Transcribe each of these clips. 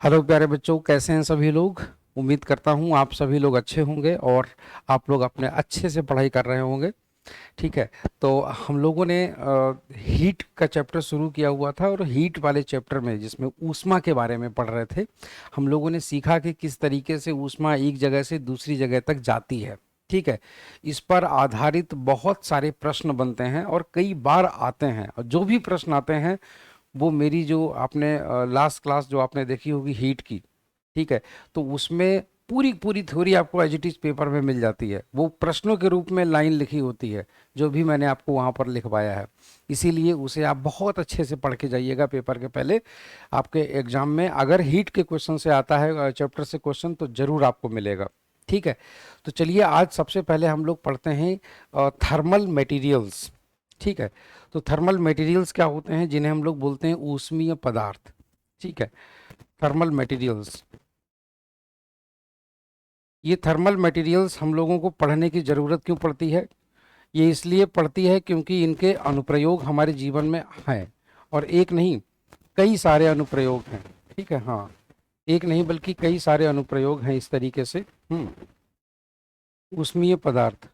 Hello प्यारे बच्चों, कैसे हैं सभी लोग। उम्मीद करता हूँ आप सभी लोग अच्छे होंगे और आप लोग अपने अच्छे से पढ़ाई कर रहे होंगे। ठीक है। तो हम लोगों ने हीट का चैप्टर शुरू किया हुआ था और हीट वाले चैप्टर में जिसमें ऊष्मा के बारे में पढ़ रहे थे, हम लोगों ने सीखा कि किस तरीके से ऊष्मा एक जगह से दूसरी जगह तक जाती है। ठीक है। इस पर आधारित बहुत सारे प्रश्न बनते हैं और कई बार आते हैं, और जो भी प्रश्न आते हैं वो मेरी जो आपने लास्ट क्लास जो आपने देखी होगी हीट की, ठीक है, तो उसमें पूरी पूरी थ्योरी आपको एज इट इज पेपर में मिल जाती है। वो प्रश्नों के रूप में लाइन लिखी होती है जो भी मैंने आपको वहाँ पर लिखवाया है। इसीलिए उसे आप बहुत अच्छे से पढ़ के जाइएगा पेपर के पहले। आपके एग्जाम में अगर हीट के क्वेश्चन से आता है चैप्टर से क्वेश्चन तो जरूर आपको मिलेगा। ठीक है। तो चलिए आज सबसे पहले हम लोग पढ़ते हैं थर्मल मटेरियल्स। ठीक है। तो थर्मल मटेरियल्स क्या होते हैं, जिन्हें हम लोग बोलते हैं ऊष्मीय पदार्थ। ठीक है। थर्मल मटेरियल्स, ये थर्मल मटेरियल्स हम लोगों को पढ़ने की ज़रूरत क्यों पड़ती है? ये इसलिए पड़ती है क्योंकि इनके अनुप्रयोग हमारे जीवन में हैं। और एक नहीं, कई सारे अनुप्रयोग हैं। ठीक है, हाँ, एक नहीं बल्कि कई सारे अनुप्रयोग हैं इस तरीके से। ऊष्मीय पदार्थ,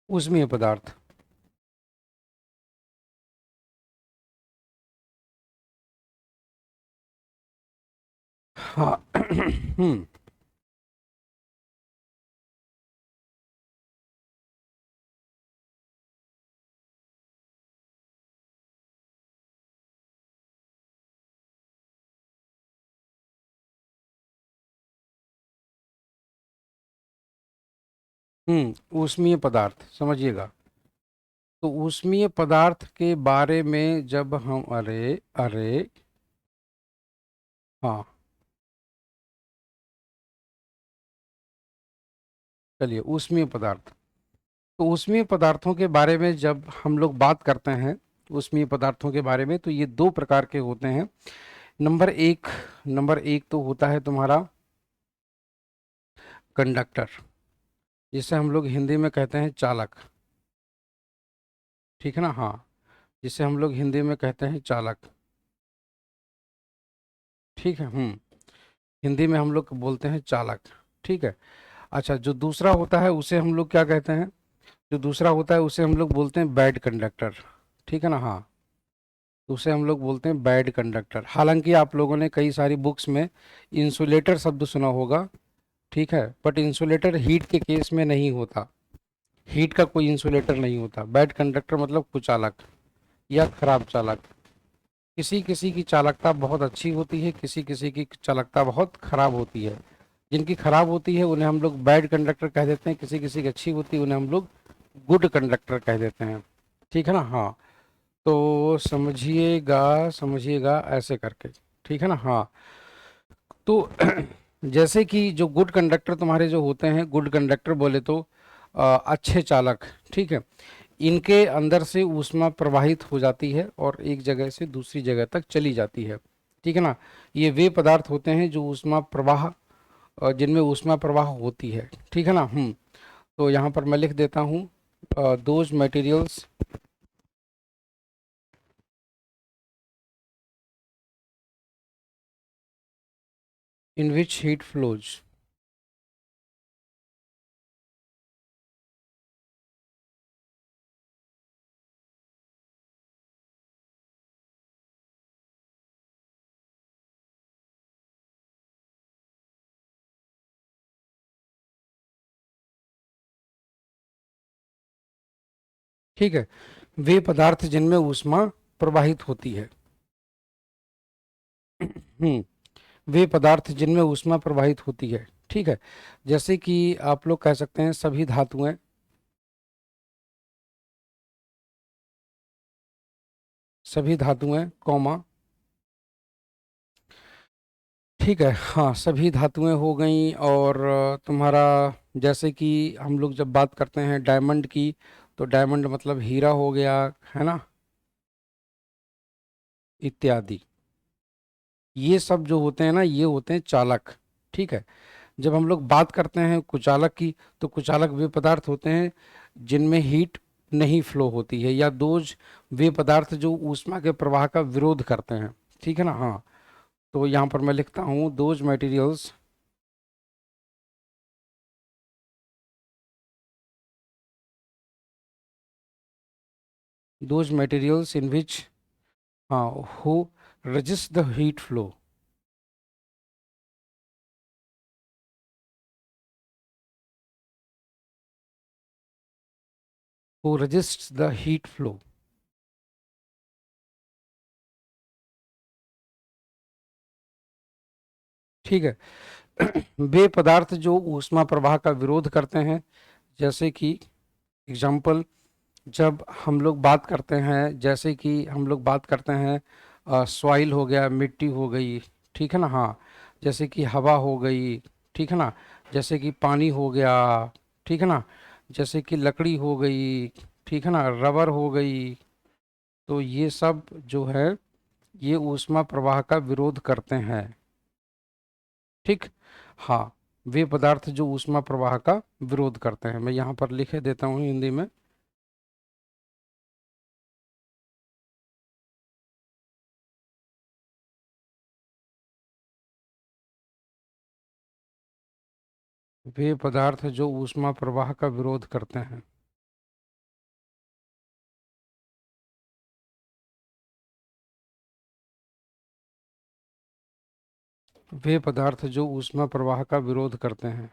ऊष्मीय पदार्थ। हाँ। ऊष्मीय पदार्थ समझिएगा। तो ऊष्मीय पदार्थ के बारे में जब हम अरे अरे हाँ, चलिए ऊष्मीय पदार्थ। तो ऊष्मीय पदार्थों के बारे में जब हम लोग बात करते हैं, ऊष्मीय पदार्थों के बारे में, तो ये दो प्रकार के होते हैं। नंबर एक तो होता है तुम्हारा कंडक्टर, जिसे हम लोग हिंदी में कहते हैं चालक। ठीक है ना, हाँ, जिसे हम लोग हिंदी में कहते हैं चालक। ठीक है। हिंदी में हम लोग बोलते हैं चालक। ठीक है। अच्छा, जो दूसरा होता है उसे हम लोग क्या कहते हैं? जो दूसरा होता है उसे हम लोग बोलते हैं बैड कंडक्टर। ठीक है ना, हाँ, तो उसे हम लोग बोलते हैं बैड कंडक्टर। हालांकि आप लोगों ने कई सारी बुक्स में इंसुलेटर शब्द सुना होगा। ठीक है, बट इंसुलेटर हीट के केस में नहीं होता। हीट का कोई इंसुलेटर नहीं होता। बैड कंडक्टर मतलब कुचालक या खराब चालक। किसी किसी की चालकता बहुत अच्छी होती है, किसी किसी की चालकता बहुत खराब होती है। जिनकी खराब होती है उन्हें हम लोग बैड कंडक्टर कह देते हैं, किसी किसी की अच्छी होती है उन्हें हम लोग गुड कंडक्टर कह देते हैं। ठीक है ना, हाँ, तो समझिएगा समझिएगा ऐसे करके। ठीक है ना, हाँ, तो जैसे कि जो गुड कंडक्टर तुम्हारे जो होते हैं, गुड कंडक्टर बोले तो अच्छे चालक। ठीक है। इनके अंदर से ऊष्मा प्रवाहित हो जाती है और एक जगह से दूसरी जगह तक चली जाती है। ठीक है ना। ये वे पदार्थ होते हैं जो ऊष्मा प्रवाह, जिनमें ऊष्मा प्रवाह होती है। ठीक है ना। तो यहाँ पर मैं लिख देता हूँ those materials in which heat flows. ठीक है। वे पदार्थ जिनमें ऊष्मा प्रवाहित होती है। हम्म वे पदार्थ जिनमें ऊष्मा प्रवाहित होती है। ठीक है। जैसे कि आप लोग कह सकते हैं सभी धातुएं, सभी धातुएं कौमा। ठीक है, हाँ, सभी धातुएं हो गई। और तुम्हारा जैसे कि हम लोग जब बात करते हैं डायमंड की, तो डायमंड मतलब हीरा हो गया, है ना, इत्यादि। ये सब जो होते हैं ना, ये होते हैं चालक। ठीक है। जब हम लोग बात करते हैं कुचालक की, तो कुचालक वे पदार्थ होते हैं जिनमें हीट नहीं फ्लो होती है, या दोज वे पदार्थ जो ऊष्मा के प्रवाह का विरोध करते हैं। ठीक है ना। हाँ, तो यहाँ पर मैं लिखता हूँ दोज मटेरियल्स इन विच, हाँ, who resist the heat flow, who resists the heat flow। ठीक है। वे पदार्थ जो ऊष्मा प्रवाह का विरोध करते हैं, जैसे कि एग्जाम्पल, जब हम लोग बात करते हैं, जैसे कि हम लोग बात करते हैं सॉइल हो गया, मिट्टी हो गई, ठीक है ना। हाँ, जैसे कि हवा हो गई, ठीक है ना, जैसे कि पानी हो गया, ठीक है ना, जैसे कि लकड़ी हो गई, ठीक है ना, रबर हो गई। तो ये सब जो है ये ऊष्मा प्रवाह का विरोध करते हैं। ठीक। हाँ, वे पदार्थ जो ऊष्मा प्रवाह का विरोध करते हैं, मैं यहाँ पर लिखे देता हूँ हिंदी में। वे पदार्थ जो ऊष्मा प्रवाह का विरोध करते हैं। वे पदार्थ जो ऊष्मा प्रवाह का विरोध करते हैं।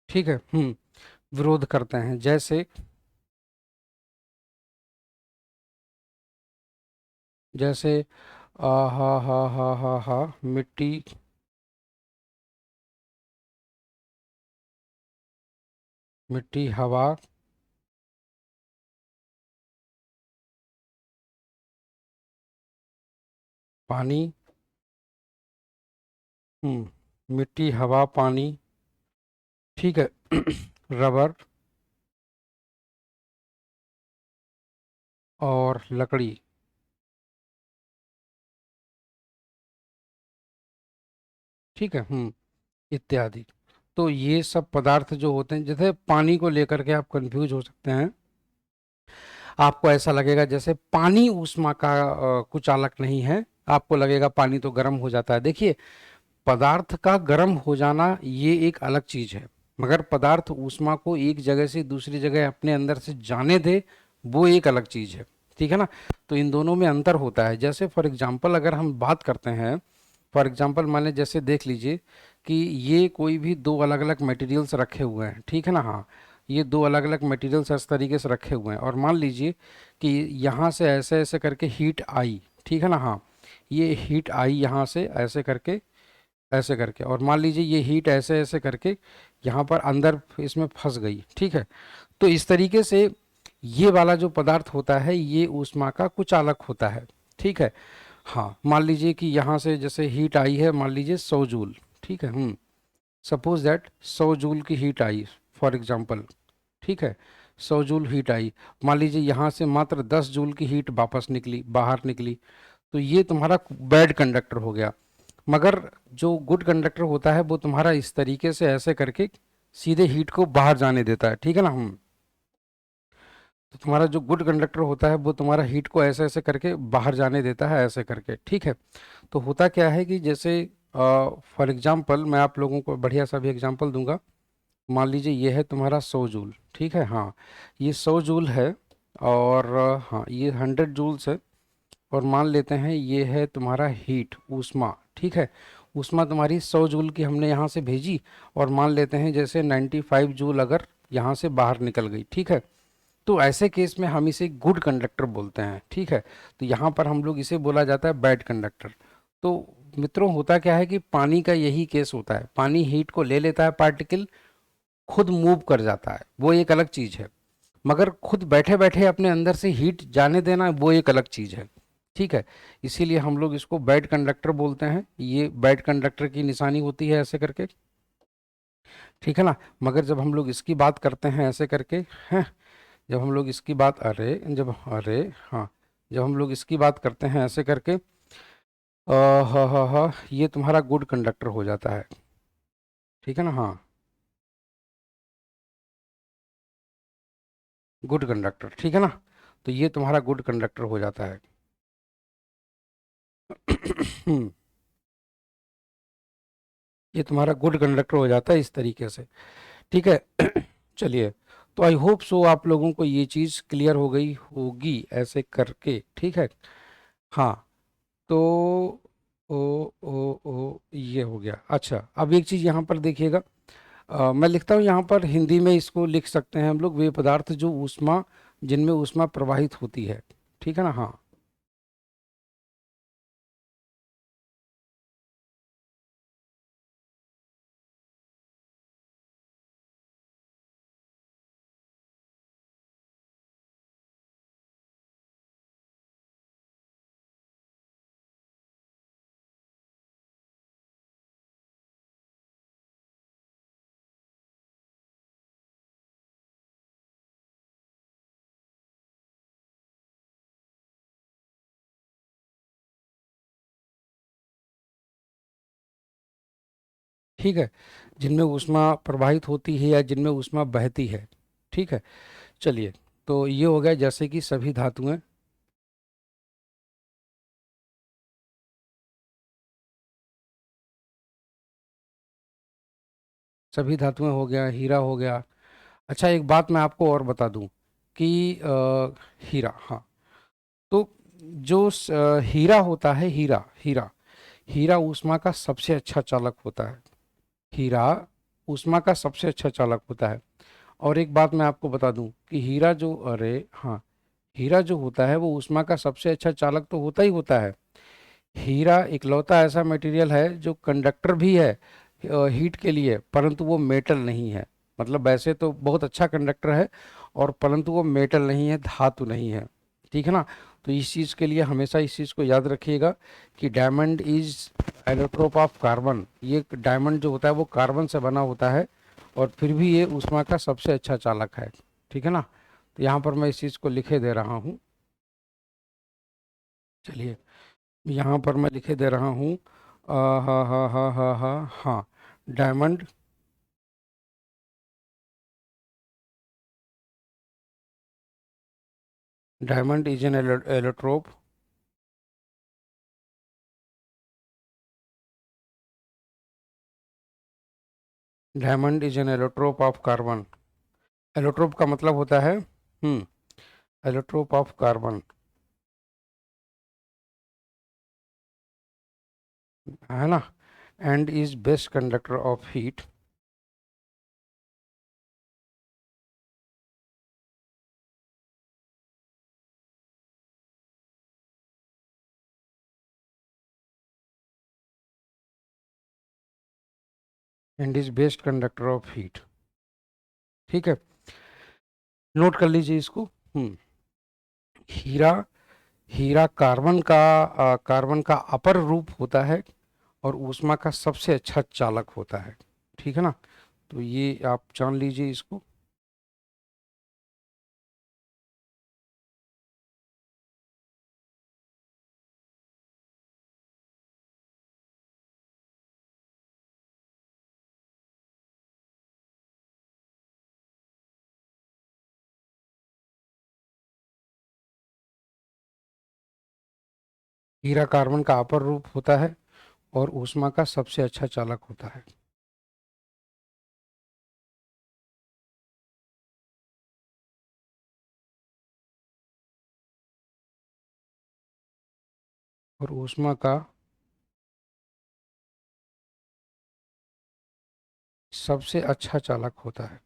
ठीक है। विरोध करते हैं, जैसे, जैसे हा मिट्टी, मिट्टी, हवा, पानी। मिट्टी, हवा, पानी, ठीक है। रबर और लकड़ी। ठीक है। इत्यादि। तो ये सब पदार्थ जो होते हैं, जैसे पानी को लेकर के आप कंफ्यूज हो सकते हैं, आपको ऐसा लगेगा जैसे पानी ऊष्मा का कुचालक नहीं है, आपको लगेगा पानी तो गर्म हो जाता है। देखिए, पदार्थ का गर्म हो जाना ये एक अलग चीज है, मगर पदार्थ ऊष्मा को एक जगह से दूसरी जगह अपने अंदर से जाने दे, वो एक अलग चीज है। ठीक है ना। तो इन दोनों में अंतर होता है। जैसे फॉर एग्जाम्पल अगर हम बात करते हैं, फॉर एग्जाम्पल मान लें, जैसे देख लीजिए कि ये कोई भी दो अलग अलग मटेरियल्स रखे हुए हैं, ठीक है ना। हाँ, ये दो अलग अलग मटेरियल्स इस तरीके से रखे हुए हैं, और मान लीजिए कि यहाँ से ऐसे ऐसे करके हीट आई, ठीक है ना। हाँ, ये हीट आई यहाँ से ऐसे करके, ऐसे करके, और मान लीजिए ये हीट ऐसे ऐसे करके यहाँ पर अंदर इसमें फंस गई। ठीक है। तो इस तरीके से ये वाला जो पदार्थ होता है ये ऊष्मा का कुचालक होता है। ठीक है। हाँ, मान लीजिए कि यहाँ से जैसे हीट आई है, मान लीजिए 100 जूल। ठीक है। सपोज दैट 100 जूल की हीट आई, फॉर एग्जाम्पल। ठीक है। 100 जूल हीट आई, मान लीजिए यहाँ से मात्र 10 जूल की हीट वापस निकली, बाहर निकली। तो ये तुम्हारा बैड कंडक्टर हो गया। मगर जो गुड कंडक्टर होता है वो तुम्हारा इस तरीके से ऐसे करके सीधे हीट को बाहर जाने देता है। ठीक है ना। तो तुम्हारा जो गुड कंडक्टर होता है वो तुम्हारा हीट को ऐसे ऐसे करके बाहर जाने देता है, ऐसे करके। ठीक है। तो होता क्या है कि जैसे फॉर एग्जाम्पल मैं आप लोगों को बढ़िया सा भी एग्जाम्पल दूंगा। मान लीजिए ये है तुम्हारा 100 जूल। ठीक है। हाँ, ये 100 जूल है, और हाँ, ये 100 जूल्स है। और मान लेते हैं ये है तुम्हारा हीट, ऊष्मा। ठीक है। ऊष्मा तुम्हारी 100 जूल की हमने यहाँ से भेजी, और मान लेते हैं जैसे 95 जूल अगर यहाँ से बाहर निकल गई। ठीक है। तो ऐसे केस में हम इसे गुड कंडक्टर बोलते हैं। ठीक है। तो यहाँ पर हम लोग इसे बोला जाता है बैड कंडक्टर। तो मित्रों, होता क्या है कि पानी का यही केस होता है, पानी हीट को ले लेता है, पार्टिकल खुद मूव कर जाता है, वो एक अलग चीज है। मगर खुद बैठे बैठे अपने अंदर से हीट जाने देना, वो एक अलग चीज है। ठीक है। इसीलिए हम लोग इसको बैड कंडक्टर बोलते हैं। ये बैड कंडक्टर की निशानी होती है ऐसे करके। ठीक है ना। मगर जब हम लोग इसकी बात करते हैं ऐसे करके, हैं, जब हम लोग इसकी बात अरे हाँ, जब हम लोग इसकी बात करते हैं ऐसे करके, हा, ये तुम्हारा गुड कंडक्टर हो जाता है, ठीक है ना। हाँ, गुड कंडक्टर, ठीक है ना। तो ये तुम्हारा गुड कंडक्टर हो जाता है। ये तुम्हारा गुड कंडक्टर हो जाता है इस तरीके से, ठीक है। चलिए, तो आई होप सो आप लोगों को ये चीज़ क्लियर हो गई होगी ऐसे करके, ठीक है। हाँ, तो ओ ओ ये हो गया। अच्छा, अब एक चीज़ यहाँ पर देखिएगा, मैं लिखता हूँ यहाँ पर, हिंदी में इसको लिख सकते हैं हम लोग, वे पदार्थ जो ऊष्मा, जिनमें ऊष्मा प्रवाहित होती है, ठीक है ना। हाँ, ठीक है, जिनमें ऊष्मा प्रवाहित होती है या जिनमें ऊष्मा बहती है, ठीक है। चलिए, तो ये हो गया जैसे कि सभी धातुएं, सभी धातुएं हो गया, हीरा हो गया। अच्छा, एक बात मैं आपको और बता दूं कि हीरा, हाँ, तो जो हीरा होता है, हीरा हीरा हीरा ऊष्मा का सबसे अच्छा चालक होता है। हीरा ऊष्मा का सबसे अच्छा चालक होता है। और एक बात मैं आपको बता दूं कि हीरा जो, अरे हाँ, हीरा जो होता है वो ऊष्मा का सबसे अच्छा चालक तो होता ही होता है। हीरा इकलौता ऐसा मटेरियल है जो कंडक्टर भी है हीट के लिए, परंतु वो मेटल नहीं है। मतलब वैसे तो बहुत अच्छा कंडक्टर है, और परंतु वो मेटल नहीं है, धातु नहीं है, ठीक है ना। तो इस चीज़ के लिए हमेशा इस चीज़ को याद रखिएगा कि diamond is allotrope of carbon. ये डायमंड जो होता है वो कार्बन से बना होता है, और फिर भी ये ऊष्मा का सबसे अच्छा चालक है, ठीक है ना। तो यहाँ पर मैं इस चीज़ को लिखे दे रहा हूँ। चलिए, यहाँ पर मैं लिखे दे रहा हूँ, हाँ, diamond, diamond is an allotrope, diamond is an allotrope of carbon. Allotrope का मतलब होता है, एलोट्रोप ऑफ कार्बन, है ना। And is best conductor of heat, and is best conductor of heat, ठीक है। नोट कर लीजिए इसको। हीरा हीरा कार्बन का अपर रूप होता है, और ऊष्मा का सबसे अच्छा चालक होता है, ठीक है ना। तो ये आप जान लीजिए इसको। हीरा कार्बन का अपर रूप होता है, और ऊष्मा का सबसे अच्छा चालक होता है। और ऊष्मा का सबसे अच्छा चालक होता है।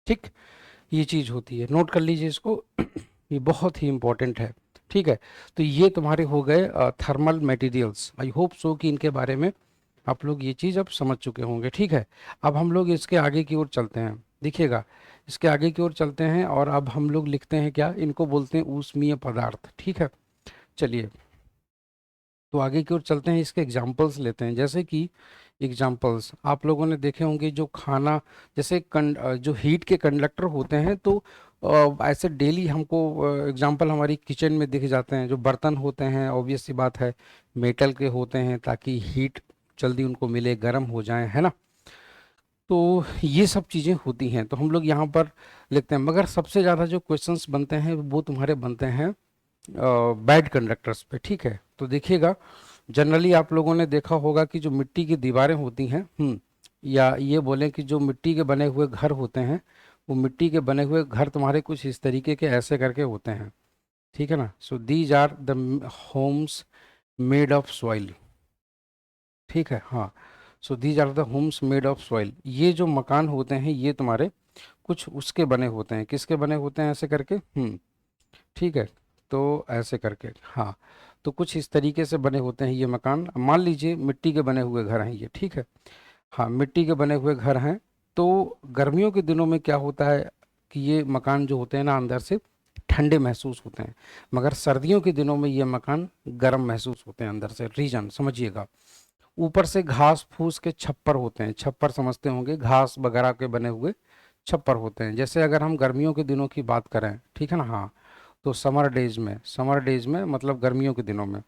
ठीक, ये चीज होती है, नोट कर लीजिए इसको। ये बहुत ही इंपॉर्टेंट है, ठीक है। तो ये तुम्हारे हो गए thermal materials. I hope so कि इनके बारे में आप लोग ये चीज़ अब समझ चुके होंगे, ठीक है। अब हम लोग इसके आगे की ओर चलते हैं। देखिएगा, इसके आगे की ओर चलते हैं और अब हम लोग लिखते हैं क्या, इनको बोलते हैं ऊष्मीय पदार्थ। ठीक है, चलिए तो आगे की ओर चलते हैं, इसके एग्जाम्पल्स लेते हैं। जैसे कि एग्जाम्पल्स आप लोगों ने देखे होंगे, जो खाना जैसे जो हीट के कंडक्टर होते हैं, तो ऐसे डेली हमको एग्जाम्पल हमारी किचन में दिख जाते हैं। जो बर्तन होते हैं ऑब्वियस सी बात है मेटल के होते हैं, ताकि हीट जल्दी उनको मिले, गर्म हो जाए, है ना। तो ये सब चीज़ें होती हैं, तो हम लोग यहाँ पर लिखते हैं। मगर सबसे ज़्यादा जो क्वेश्चंस बनते हैं वो तुम्हारे बनते हैं बैड कंडक्टर्स पे। ठीक है, तो देखिएगा, जनरली आप लोगों ने देखा होगा कि जो मिट्टी की दीवारें होती हैं, या ये बोलें कि जो मिट्टी के बने हुए घर होते हैं, वो मिट्टी के बने हुए घर तुम्हारे कुछ इस तरीके के ऐसे करके होते हैं। ठीक है ना। So these are the homes made of soil. ठीक है, हाँ। So these are the homes made of soil. ये जो मकान होते हैं ये तुम्हारे कुछ उसके बने होते हैं। किसके बने होते हैं, ऐसे करके। ठीक है, तो ऐसे करके, हाँ। तो कुछ इस तरीके से बने होते हैं ये मकान। मान लीजिए मिट्टी के बने हुए घर हैं ये। ठीक है, हाँ, मिट्टी के बने हुए घर हैं। तो गर्मियों के दिनों में क्या होता है कि ये मकान जो होते हैं ना, अंदर से ठंडे महसूस होते हैं। मगर सर्दियों के दिनों में ये मकान गर्म महसूस होते हैं अंदर से। रीजन समझिएगा, ऊपर से घास फूस के छप्पर होते हैं। छप्पर समझते होंगे, घास वगैरह के बने हुए छप्पर होते हैं। जैसे अगर हम गर्मियों के दिनों की बात करें, ठीक है ना, हाँ, तो समर डेज में मतलब गर्मियों के दिनों में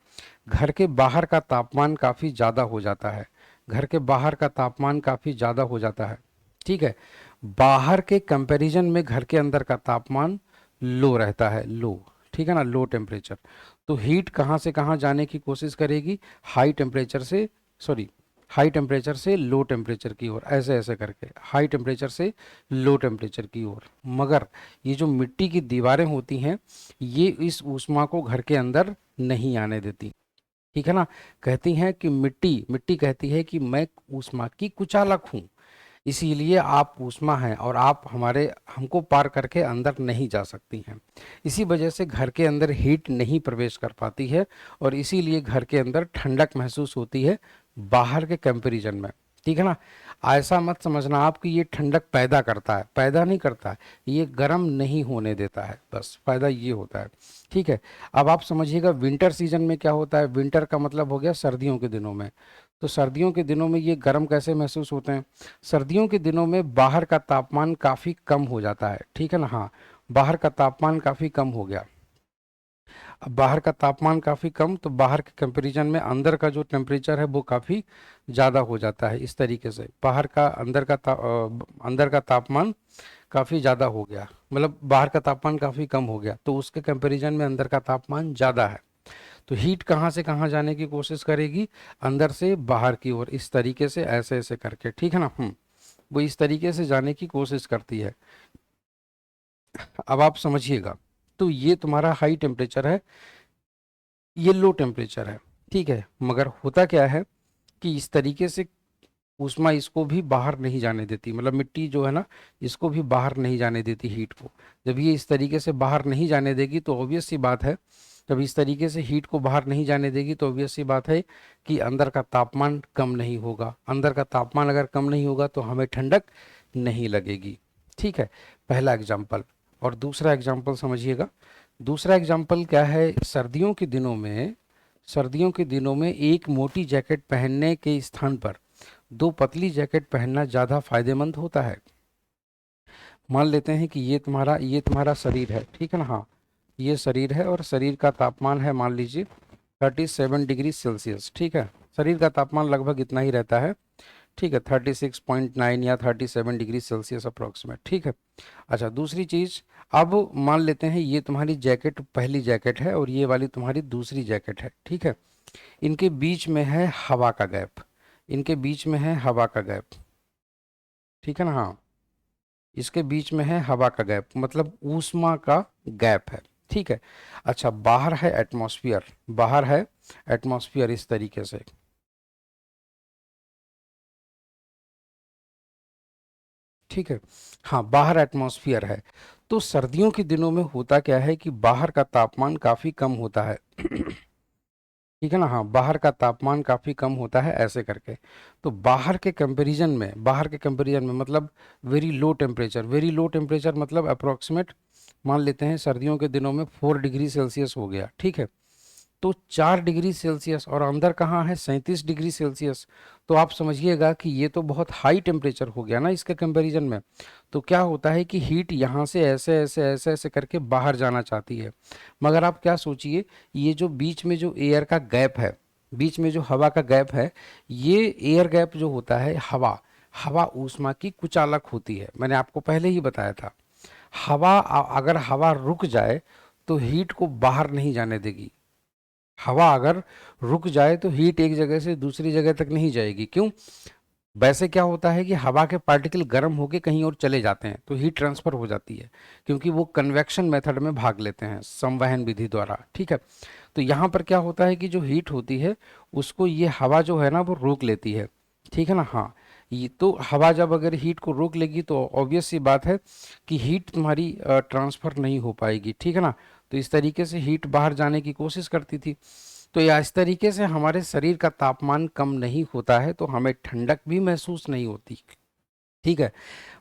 घर के बाहर का तापमान काफ़ी ज़्यादा हो जाता है। घर के बाहर का तापमान काफ़ी ज़्यादा हो जाता है। ठीक है, बाहर के कंपैरिजन में घर के अंदर का तापमान लो रहता है, लो। ठीक है ना, लो टेम्परेचर। तो हीट कहाँ से कहाँ जाने की कोशिश करेगी, हाई टेम्परेचर से, सॉरी, हाई टेम्परेचर से लो टेम्परेचर की ओर, ऐसे ऐसे करके हाई टेम्परेचर से लो टेम्परेचर की ओर। मगर ये जो मिट्टी की दीवारें होती हैं, ये इस ऊष्मा को घर के अंदर नहीं आने देती। ठीक है ना। कहती हैं कि मिट्टी मिट्टी कहती है कि मैं ऊष्मा की कुचालक हूँ, इसीलिए आप ऊष्मा हैं और आप हमको पार करके अंदर नहीं जा सकती हैं। इसी वजह से घर के अंदर हीट नहीं प्रवेश कर पाती है, और इसीलिए घर के अंदर ठंडक महसूस होती है बाहर के कंपैरिजन में। ठीक है ना। ऐसा मत समझना आप कि ये ठंडक पैदा करता है, पैदा नहीं करता है, ये गर्म नहीं होने देता है, बस फायदा ये होता है। ठीक है, अब आप समझिएगा विंटर सीजन में क्या होता है। विंटर का मतलब हो गया सर्दियों के दिनों में। तो सर्दियों के दिनों में ये गर्म कैसे महसूस होते हैं, सर्दियों के दिनों में बाहर का तापमान काफ़ी कम हो जाता है। ठीक है ना, हाँ, बाहर का तापमान काफ़ी कम हो गया। अब बाहर का तापमान काफ़ी कम, तो बाहर के कंपैरिजन में अंदर का जो टेम्परेचर है वो काफ़ी ज़्यादा हो जाता है। इस तरीके से बाहर का अंदर का तापमान काफ़ी ज़्यादा हो गया, मतलब बाहर का तापमान काफ़ी कम हो गया, तो उसके कंपैरिजन में अंदर का तापमान ज़्यादा है। तो हीट कहाँ से कहाँ जाने की कोशिश करेगी, अंदर से बाहर की ओर, इस तरीके से ऐसे ऐसे करके। ठीक है ना, वो इस तरीके से जाने की कोशिश करती है। अब आप समझिएगा, तो ये तुम्हारा हाई टेम्परेचर है, ये लो टेम्परेचर है। ठीक है, मगर होता क्या है कि इस तरीके से ऊष्मा इसको भी बाहर नहीं जाने देती, मतलब मिट्टी जो है ना, इसको भी बाहर नहीं जाने देती हीट को। जब ये इस तरीके से बाहर नहीं जाने देगी तो ऑब्वियस सी बात है, जब इस तरीके से हीट को बाहर नहीं जाने देगी तो ऑब्वियस सी बात है कि अंदर का तापमान कम नहीं होगा। अंदर का तापमान अगर कम नहीं होगा तो हमें ठंडक नहीं लगेगी। ठीक है, पहला एग्जाम्पल। और दूसरा एग्जाम्पल समझिएगा। दूसरा एग्जाम्पल क्या है, सर्दियों के दिनों में एक मोटी जैकेट पहनने के स्थान पर दो पतली जैकेट पहनना ज़्यादा फायदेमंद होता है। मान लेते हैं कि ये तुम्हारा शरीर है। ठीक है ना, हाँ, ये शरीर है और शरीर का तापमान है मान लीजिए 37 डिग्री सेल्सियस। ठीक है, शरीर का तापमान लगभग इतना ही रहता है। ठीक है, 36.9 या 37 डिग्री सेल्सियस अप्रोक्सीमेट। ठीक है, अच्छा, दूसरी चीज़, अब मान लेते हैं ये तुम्हारी जैकेट पहली जैकेट है और ये वाली तुम्हारी दूसरी जैकेट है। ठीक है, इनके बीच में है हवा का गैप, इनके बीच में है हवा का गैप। ठीक है ना, हाँ, इसके बीच में है हवा का गैप, मतलब ऊष्मा का गैप है। ठीक है, अच्छा, बाहर है एटमॉस्फेयर, बाहर है एटमॉस्फेयर इस तरीके से। ठीक है, हाँ, बाहर एटमॉस्फेयर है। तो सर्दियों के दिनों में होता क्या है कि बाहर का तापमान काफ़ी कम होता है। ठीक है ना, हाँ, बाहर का तापमान काफ़ी कम होता है ऐसे करके। तो बाहर के कंपैरिजन में मतलब वेरी लो टेम्परेचर मतलब अप्रोक्सीमेट मान लेते हैं सर्दियों के दिनों में 4 डिग्री सेल्सियस हो गया, ठीक है। तो 4 डिग्री सेल्सियस और अंदर कहाँ है 37 डिग्री सेल्सियस। तो आप समझिएगा कि ये तो बहुत हाई टेम्परेचर हो गया ना इसके कंपैरिजन में। तो क्या होता है कि हीट यहाँ से ऐसे ऐसे ऐसे ऐसे करके बाहर जाना चाहती है। मगर आप क्या सोचिए, ये जो बीच में जो एयर का गैप है, बीच में जो हवा का गैप है, ये एयर गैप जो होता है, हवा हवा ऊष्मा की कुचालक होती है, मैंने आपको पहले ही बताया था। अगर हवा रुक जाए तो हीट को बाहर नहीं जाने देगी। हवा अगर रुक जाए तो हीट एक जगह से दूसरी जगह तक नहीं जाएगी। क्यों? वैसे क्या होता है कि हवा के पार्टिकल गर्म होके कहीं और चले जाते हैं तो हीट ट्रांसफर हो जाती है, क्योंकि वो कन्वेक्शन मेथड में भाग लेते हैं संवहन विधि द्वारा, ठीक है। तो यहाँ पर क्या होता है कि जो हीट होती है उसको ये हवा जो है ना वो रोक लेती है, ठीक है ना, हाँ। ये तो हवा जब अगर हीट को रोक लेगी तो ऑब्वियस सी बात है कि हीट तुम्हारी ट्रांसफर नहीं हो पाएगी, ठीक है ना। तो इस तरीके से हीट बाहर जाने की कोशिश करती थी। तो या इस तरीके से हमारे शरीर का तापमान कम नहीं होता है तो हमें ठंडक भी महसूस नहीं होती, ठीक है।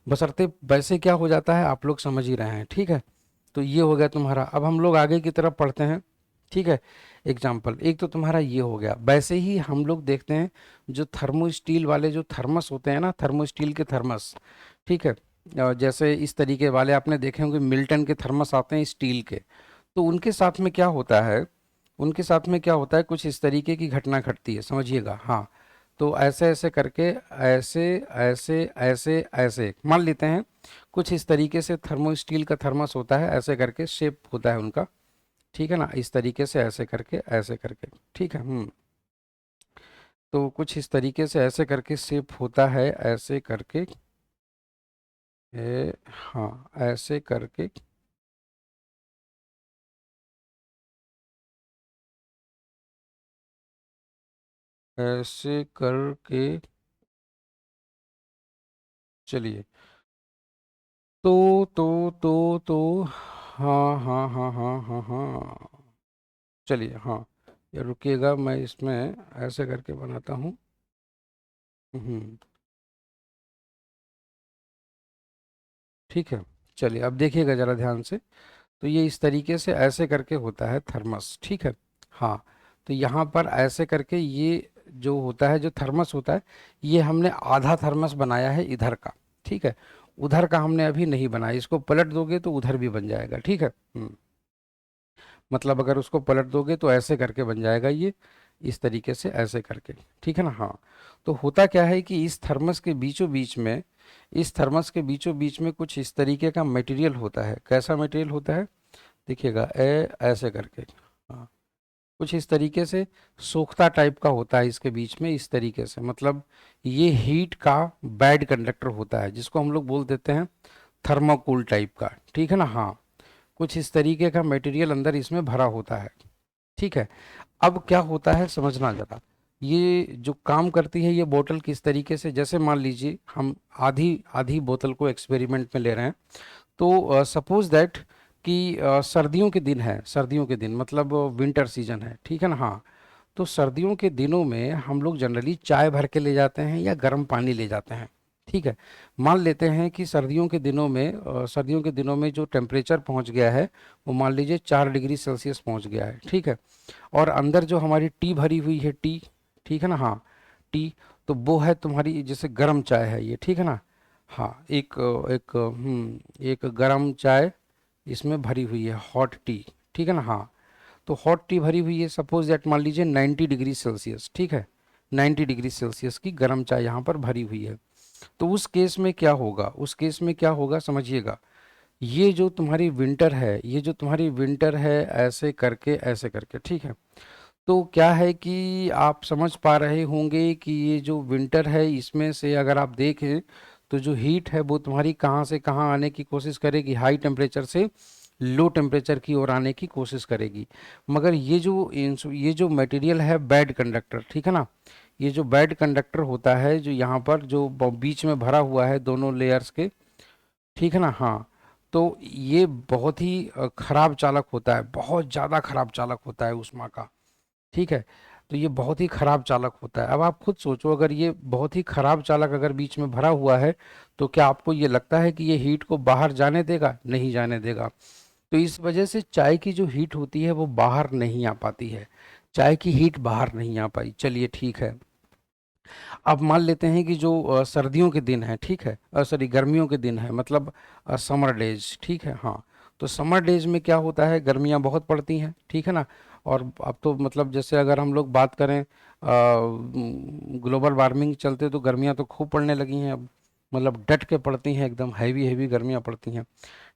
बशर्ते वैसे क्या हो जाता है आप लोग समझ ही रहे हैं, ठीक है। तो ये हो गया तुम्हारा। अब हम लोग आगे की तरफ पढ़ते हैं, ठीक है। एग्जाम्पल एक तो तुम्हारा ये हो गया। वैसे ही हम लोग देखते हैं जो थर्मो स्टील वाले जो थर्मस होते हैं ना, थर्मो स्टील के थर्मस, ठीक है। जैसे इस तरीके वाले आपने देखे होंगे, मिल्टन के थर्मस आते हैं स्टील के। तो उनके साथ में क्या होता है, उनके साथ में क्या होता है, कुछ इस तरीके की घटना घटती है, समझिएगा, हाँ। तो ऐसे ऐसे करके, ऐसे ऐसे ऐसे ऐसे मान लेते हैं, कुछ इस तरीके से थर्मो स्टील का थर्मस होता है, ऐसे करके शेप होता है उनका, ठीक है ना, इस तरीके से ऐसे करके, ठीक है। तो कुछ इस तरीके से ऐसे करके शेप होता है, ऐसे करके, हाँ, ऐसे करके, ऐसे करके, चलिए। तो हाँ हाँ हाँ हाँ हाँ हाँ, चलिए, हाँ। ये रुकिएगा, मैं इसमें ऐसे करके बनाता हूँ। हम्म, ठीक है। चलिए अब देखिएगा ज़रा ध्यान से। तो ये इस तरीके से ऐसे करके होता है थर्मस, ठीक है। हाँ, तो यहाँ पर ऐसे करके ये जो होता है, जो थर्मस होता है, ये हमने आधा थर्मस बनाया है इधर का, ठीक है। उधर का हमने अभी नहीं बनाया, इसको पलट दोगे तो उधर भी बन जाएगा, ठीक है। मतलब अगर उसको पलट दोगे तो ऐसे करके बन जाएगा ये, इस तरीके से ऐसे करके, ठीक है ना, हाँ। तो होता क्या है कि इस थर्मस के बीचों बीच में, इस थर्मस के बीचों बीच में कुछ इस तरीके का मटेरियल होता है। कैसा मटेरियल होता है, देखिएगा, ऐसे करके, हाँ, कुछ इस तरीके से सोख्ता टाइप का होता है इसके बीच में, इस तरीके से, मतलब ये हीट का बैड कंडक्टर होता है, जिसको हम लोग बोल देते हैं थर्माकोल टाइप का, ठीक है ना, हाँ। कुछ इस तरीके का मटेरियल अंदर इसमें भरा होता है, ठीक है। अब क्या होता है समझना जरा, ये जो काम करती है ये बोतल किस तरीके से, जैसे मान लीजिए हम आधी आधी बोतल को एक्सपेरिमेंट में ले रहे हैं। तो सपोज दैट कि सर्दियों के दिन है, सर्दियों के दिन मतलब विंटर सीजन है, ठीक है ना, हाँ। तो सर्दियों के दिनों में हम लोग जनरली चाय भर के ले जाते हैं या गर्म पानी ले जाते हैं, ठीक है। मान लेते हैं कि सर्दियों के दिनों में जो टेम्परेचर पहुंच गया है वो मान लीजिए 4 डिग्री सेल्सियस पहुंच गया है, ठीक है। और अंदर जो हमारी टी भरी हुई है, टी, ठीक है ना, हाँ, टी। तो वो है तुम्हारी जैसे गर्म चाय है ये, ठीक है ना, हाँ। एक गर्म चाय इसमें भरी हुई है, हॉट टी, ठीक है ना, हाँ। तो हॉट टी भरी हुई है, सपोज दैट मान लीजिए 90 डिग्री सेल्सियस, ठीक है। 90 डिग्री सेल्सियस की गर्म चाय यहाँ पर भरी हुई है। तो उस केस में क्या होगा, उस केस में क्या होगा समझिएगा। ये जो तुम्हारी विंटर है, ये जो तुम्हारी विंटर है, ऐसे करके, ठीक है। तो क्या है कि आप समझ पा रहे होंगे कि ये जो विंटर है इसमें से अगर आप देखें तो जो हीट है वो तुम्हारी कहाँ से कहाँ आने की कोशिश करेगी, हाई टेम्परेचर से लो टेम्परेचर की ओर आने की कोशिश करेगी। मगर ये जो मटेरियल है बैड कंडक्टर, ठीक है ना, ये जो बैड कंडक्टर होता है जो यहाँ पर जो बीच में भरा हुआ है दोनों लेयर्स के, ठीक है ना, हाँ। तो ये बहुत ही खराब चालक होता है, बहुत ज़्यादा खराब चालक होता है ऊष्मा का, ठीक है। तो ये बहुत ही खराब चालक होता है। अब आप खुद सोचो, अगर ये बहुत ही खराब चालक अगर बीच में भरा हुआ है, तो क्या आपको ये लगता है कि ये हीट को बाहर जाने देगा? नहीं जाने देगा। तो इस वजह से चाय की जो हीट होती है वो बाहर नहीं आ पाती है। चाय की हीट बाहर नहीं आ पाई, चलिए ठीक है। अब मान लेते हैं कि जो सर्दियों के दिन है, ठीक है, सॉरी गर्मियों के दिन है, मतलब समर डेज, ठीक है, हाँ। तो समर डेज में क्या होता है, गर्मियाँ बहुत पड़ती हैं, ठीक है ना। और अब तो मतलब जैसे अगर हम लोग बात करें ग्लोबल वार्मिंग चलते, तो गर्मियाँ तो खूब पड़ने लगी हैं अब, मतलब डट के पड़ती हैं, एकदम हैवी हैवी गर्मियाँ पड़ती हैं।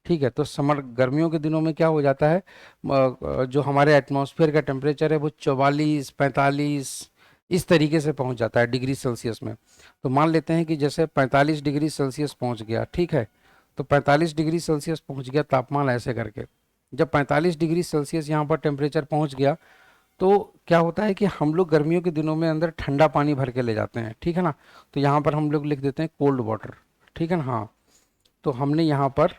ठीक है। तो समर गर्मियों के दिनों में क्या हो जाता है, जो हमारे एटमॉस्फेयर का टेम्परेचर है वो 44 45 इस तरीके से पहुंच जाता है डिग्री सेल्सियस में। तो मान लेते हैं कि जैसे 45 डिग्री सेल्सियस पहुंच गया, ठीक है। तो 45 डिग्री सेल्सियस पहुंच गया तापमान, ऐसे करके जब 45 डिग्री सेल्सियस यहाँ पर टेम्परेचर पहुंच गया, तो क्या होता है कि हम लोग गर्मियों के दिनों में अंदर ठंडा पानी भर के ले जाते हैं, ठीक है ना। तो यहाँ पर हम लोग लिख देते हैं कोल्ड वाटर, ठीक है ना, हाँ। तो हमने यहाँ पर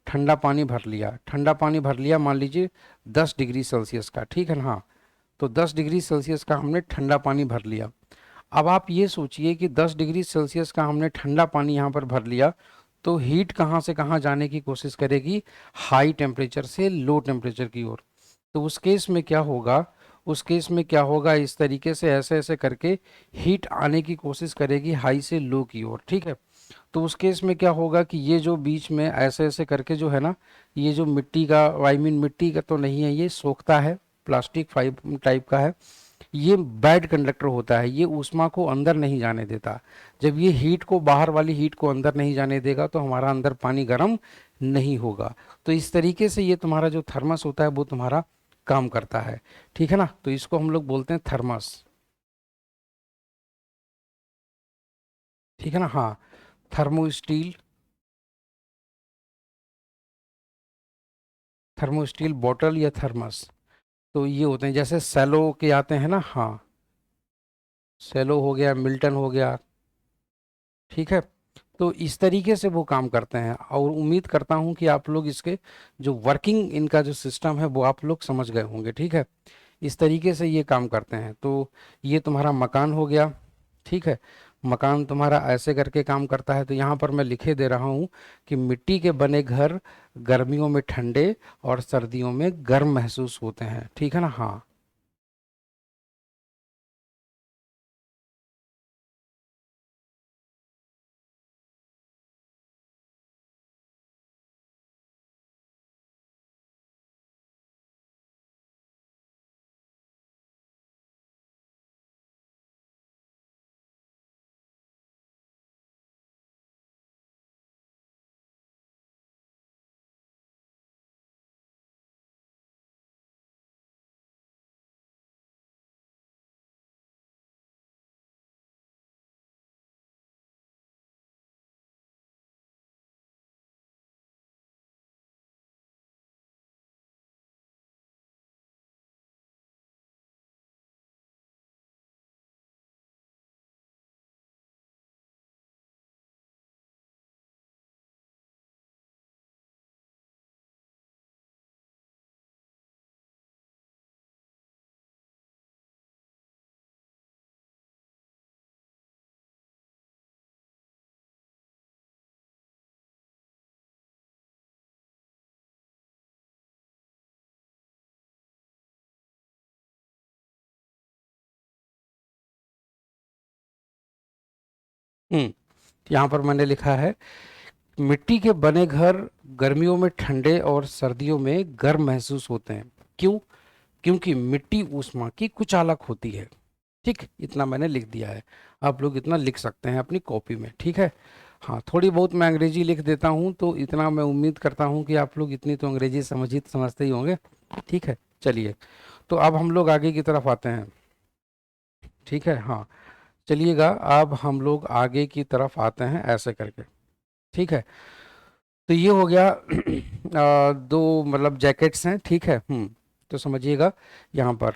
ठंडा पानी भर लिया, ठंडा पानी भर लिया, मान लीजिए 10 डिग्री सेल्सियस का, ठीक है ना, हाँ। तो 10 डिग्री सेल्सियस का हमने ठंडा पानी भर लिया। अब आप ये सोचिए कि 10 डिग्री सेल्सियस का हमने ठंडा पानी यहाँ पर भर लिया, तो हीट कहाँ से कहाँ जाने की कोशिश करेगी, हाई टेम्परेचर से लो टेम्परेचर की ओर। तो उस केस में क्या होगा, उस केस में क्या होगा, इस तरीके से ऐसे ऐसे करके हीट आने की कोशिश करेगी हाई से लो की ओर, ठीक है। तो उस केस में क्या होगा कि ये जो बीच में ऐसे ऐसे करके जो है ना, ये जो मिट्टी का, आई मीन मिट्टी का तो नहीं है, ये सोखता है, प्लास्टिक फाइबर टाइप का है। ये बैड कंडक्टर होता है, ये ऊष्मा को अंदर नहीं जाने देता। जब ये हीट को, बाहर वाली हीट को अंदर नहीं जाने देगा, तो हमारा अंदर पानी गर्म नहीं होगा। तो इस तरीके से ये तुम्हारा जो थर्मस होता है वो तुम्हारा काम करता है, ठीक है ना। तो इसको हम लोग बोलते हैं थर्मस, ठीक है ना, हाँ। Thermo steel, thermo steel bottle या थर्मस, तो ये होते हैं, जैसे सेलो के आते हैं ना, हाँ। सेलो हो गया, मिल्टन हो गया, ठीक है। तो इस तरीके से वो काम करते हैं, और उम्मीद करता हूं कि आप लोग इसके जो वर्किंग इनका जो सिस्टम है वो आप लोग समझ गए होंगे, ठीक है। इस तरीके से ये काम करते हैं। तो ये तुम्हारा मकान हो गया, ठीक है। मकान तुम्हारा ऐसे करके काम करता है। तो यहाँ पर मैं लिखे दे रहा हूँ कि मिट्टी के बने घर गर्मियों में ठंडे और सर्दियों में गर्म महसूस होते हैं, ठीक है ना, हाँ। यहाँ पर मैंने लिखा है, मिट्टी के बने घर गर्मियों में ठंडे और सर्दियों में गर्म महसूस होते हैं। क्यों? क्योंकि मिट्टी ऊष्मा की कुचालक होती है। ठीक, इतना मैंने लिख दिया है। आप लोग इतना लिख सकते हैं अपनी कॉपी में, ठीक है। हाँ, थोड़ी बहुत मैं अंग्रेजी लिख देता हूँ, तो इतना मैं उम्मीद करता हूँ कि आप लोग इतनी तो अंग्रेजी समझते ही होंगे, ठीक है। चलिए, तो अब हम लोग आगे की तरफ आते हैं, ठीक है, हाँ। चलिएगा, अब हम लोग आगे की तरफ आते हैं ऐसे करके, ठीक है। तो ये हो गया दो मतलब जैकेट्स हैं, ठीक है, तो समझिएगा यहाँ पर।